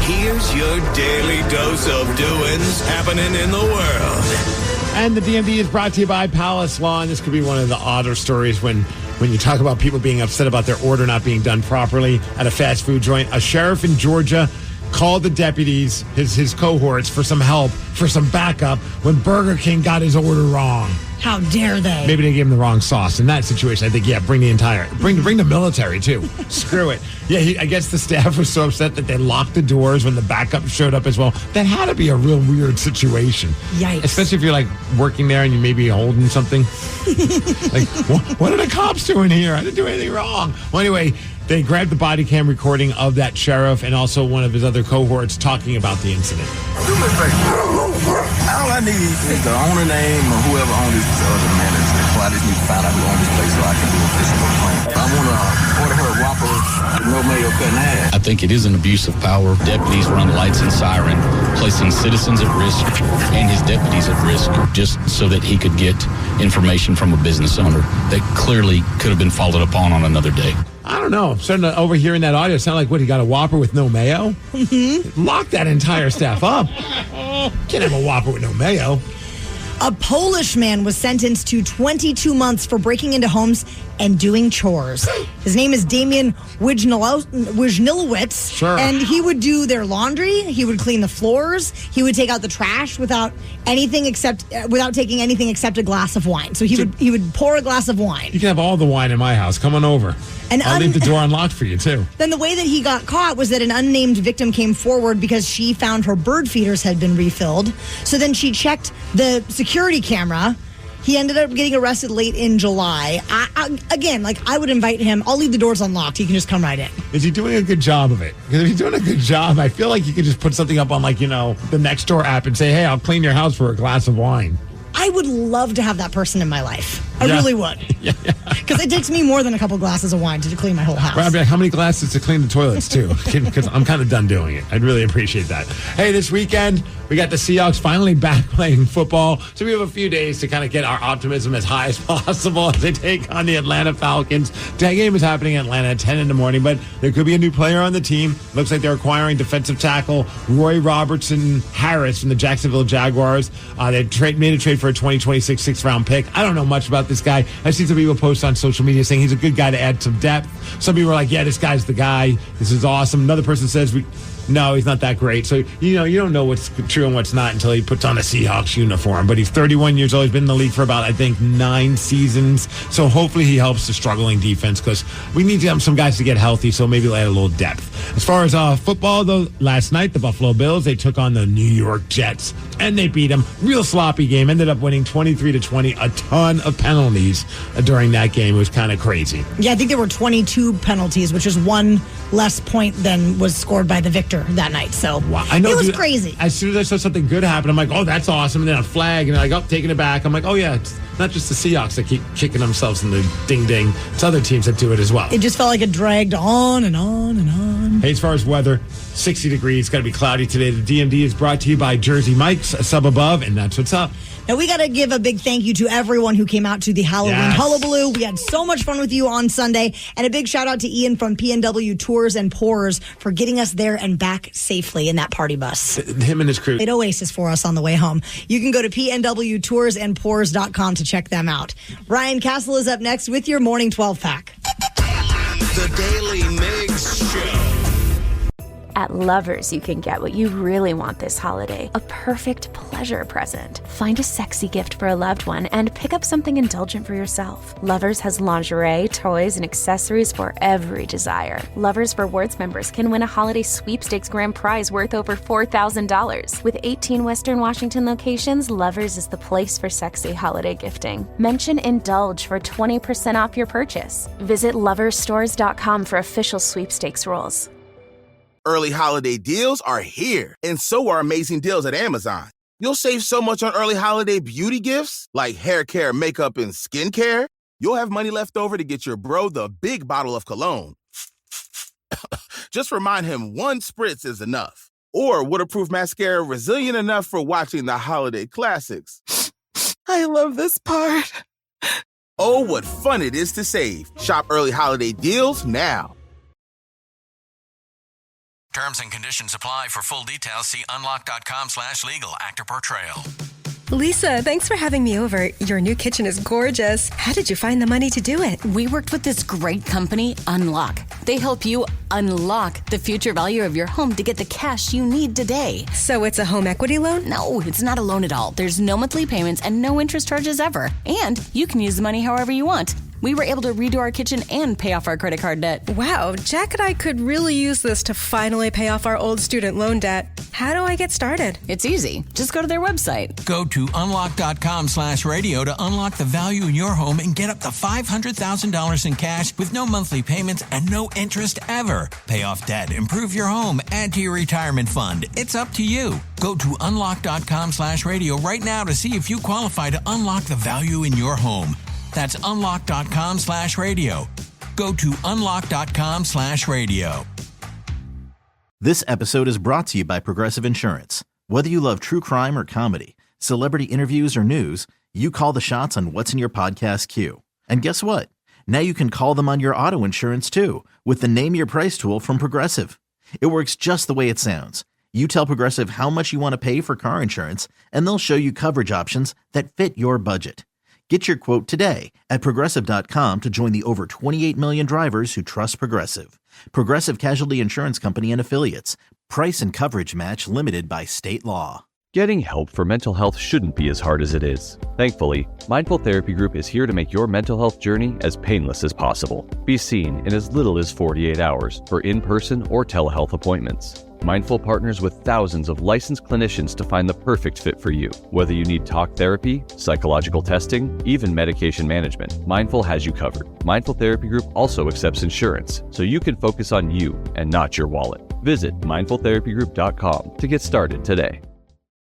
Here's your daily dose of doings happening in the world. And the DMD is brought to you by Palace Law, and this could be one of the odder stories when you talk about people being upset about their order not being done properly at a fast food joint. A sheriff in Georgia called the deputies, his cohorts, for some help, for some backup, when Burger King got his order wrong. How dare they? Maybe they gave him the wrong sauce. In that situation, I think, bring the military, too. Screw it. Yeah, I guess the staff was so upset that they locked the doors when the backup showed up as well. That had to be a real weird situation. Yikes. Especially if you're, like, working there and you may be holding something. Like, what are the cops doing here? I didn't do anything wrong. Well, anyway, they grabbed the body cam recording of that sheriff and also one of his other cohorts talking about the incident. Do me a favor. All I need is the owner name or whoever owns this other manager. So I just need to find out who owns this place so I can do a physical claim. I want to order her a Whopper with no mayo cut in half. I think it is an abuse of power. Deputies run lights and siren, placing citizens at risk and his deputies at risk just so that he could get information from a business owner that clearly could have been followed upon on another day. I don't know. I'm starting to overhearing that audio. Sound like, he got a Whopper with no mayo? Mm-hmm. Lock that entire staff up. Can't have a Whopper with no mayo. A Polish man was sentenced to 22 months for breaking into homes and doing chores. His name is Damian Wijnilowicz. Sure. And he would do their laundry. He would clean the floors. He would take out the trash without taking anything except a glass of wine. So he would pour a glass of wine. You can have all the wine in my house. Come on over. And I'll leave the door unlocked for you, too. Then the way that he got caught was that an unnamed victim came forward because she found her bird feeders had been refilled. So then she checked the security camera. He ended up getting arrested late in July. I would invite him. I'll leave the doors unlocked. He can just come right in. Is he doing a good job of it? Because if he's doing a good job, I feel like you could just put something up on, the Nextdoor app and say, hey, I'll clean your house for a glass of wine. I would love to have that person in my life. I really would. Because it takes me more than a couple glasses of wine to clean my whole house. Right, I'd be like, how many glasses to clean the toilets, too? Because I'm kind of done doing it. I'd really appreciate that. Hey, this weekend, we got the Seahawks finally back playing football. So we have a few days to kind of get our optimism as high as possible as they take on the Atlanta Falcons. That game is happening in Atlanta at 10 in the morning, but there could be a new player on the team. Looks like they're acquiring defensive tackle Roy Robertson Harris from the Jacksonville Jaguars. They made a trade for a 2026 sixth-round pick. I don't know much about this guy. I've seen some people post on social media saying he's a good guy to add some depth. Some people are like, yeah, this guy's the guy. This is awesome. Another person says, no, he's not that great. So, you don't know what's true and what's not until he puts on a Seahawks uniform. But he's 31 years old. He's been in the league for about, I think, 9 seasons. So hopefully he helps the struggling defense because we need some guys to get healthy, so maybe we'll add a little depth. As far as football, though, last night, the Buffalo Bills, they took on the New York Jets. and they beat them. Real sloppy game. Ended up winning 23-20. A ton of penalties during that game. It was kind of crazy. Yeah, I think there were 22 penalties, which is one less point than was scored by the victor that night. So wow. I know, it was dude, crazy. As soon as I saw something good happen, I'm like, oh, that's awesome. And then a flag, and I'm like, oh, taking it back. I'm like, oh, yeah, it's not just the Seahawks that keep kicking themselves in the ding-ding. It's other teams that do it as well. It just felt like it dragged on and on and on. Hey, as far as weather, 60 degrees. It's going to be cloudy today. The DMD is brought to you by Jersey Mike's, a sub above, and that's what's up. Now, we got to give a big thank you to everyone who came out to the Halloween Hullabaloo. We had so much fun with you on Sunday. And a big shout out to Ian from PNW Tours and Pours for getting us there and back safely in that party bus. Him and his crew. Played Oasis for us on the way home. You can go to pnwtoursandpours.com to check them out. Ryan Castle is up next with your Morning 12 pack. The Daily Migs Show. At Lovers, you can get what you really want this holiday, a perfect pleasure present. Find a sexy gift for a loved one and pick up something indulgent for yourself. Lovers has lingerie, toys, and accessories for every desire. Lovers Rewards members can win a holiday sweepstakes grand prize worth over $4,000. With 18 Western Washington locations, Lovers is the place for sexy holiday gifting. Mention Indulge for 20% off your purchase. Visit loversstores.com for official sweepstakes rules. Early holiday deals are here, and so are amazing deals at Amazon. You'll save so much on early holiday beauty gifts, like hair care, makeup, and skincare. You'll have money left over to get your bro the big bottle of cologne. Just remind him one spritz is enough. Or waterproof mascara resilient enough for watching the holiday classics. I love this part. Oh, what fun it is to save. Shop early holiday deals now. Terms and conditions apply. For full details, see unlock.com/legal. Actor portrayal. Lisa, thanks for having me over. Your new kitchen is gorgeous. How did you find the money to do it? We worked with this great company, Unlock. They help you unlock the future value of your home to get the cash you need today. So it's a home equity loan? No, it's not a loan at all. There's no monthly payments and no interest charges ever. And you can use the money however you want. We were able to redo our kitchen and pay off our credit card debt. Wow, Jack and I could really use this to finally pay off our old student loan debt. How do I get started? It's easy. Just go to their website. Go to unlock.com/radio to unlock the value in your home and get up to $500,000 in cash with no monthly payments and no interest ever. Pay off debt, improve your home, add to your retirement fund. It's up to you. Go to unlock.com/radio right now to see if you qualify to unlock the value in your home. That's unlock.com/radio. Go to unlock.com/radio. This episode is brought to you by Progressive Insurance. Whether you love true crime or comedy, celebrity interviews or news, you call the shots on what's in your podcast queue. And guess what? Now you can call them on your auto insurance too with the Name Your Price tool from Progressive. It works just the way it sounds. You tell Progressive how much you want to pay for car insurance, and they'll show you coverage options that fit your budget. Get your quote today at Progressive.com to join the over 28 million drivers who trust Progressive. Progressive Casualty Insurance Company and Affiliates. Price and coverage match limited by state law. Getting help for mental health shouldn't be as hard as it is. Thankfully, Mindful Therapy Group is here to make your mental health journey as painless as possible. Be seen in as little as 48 hours for in-person or telehealth appointments. Mindful partners with thousands of licensed clinicians to find the perfect fit for you. Whether you need talk therapy, psychological testing, even medication management, Mindful has you covered. Mindful Therapy Group also accepts insurance, so you can focus on you and not your wallet. Visit mindfultherapygroup.com to get started today.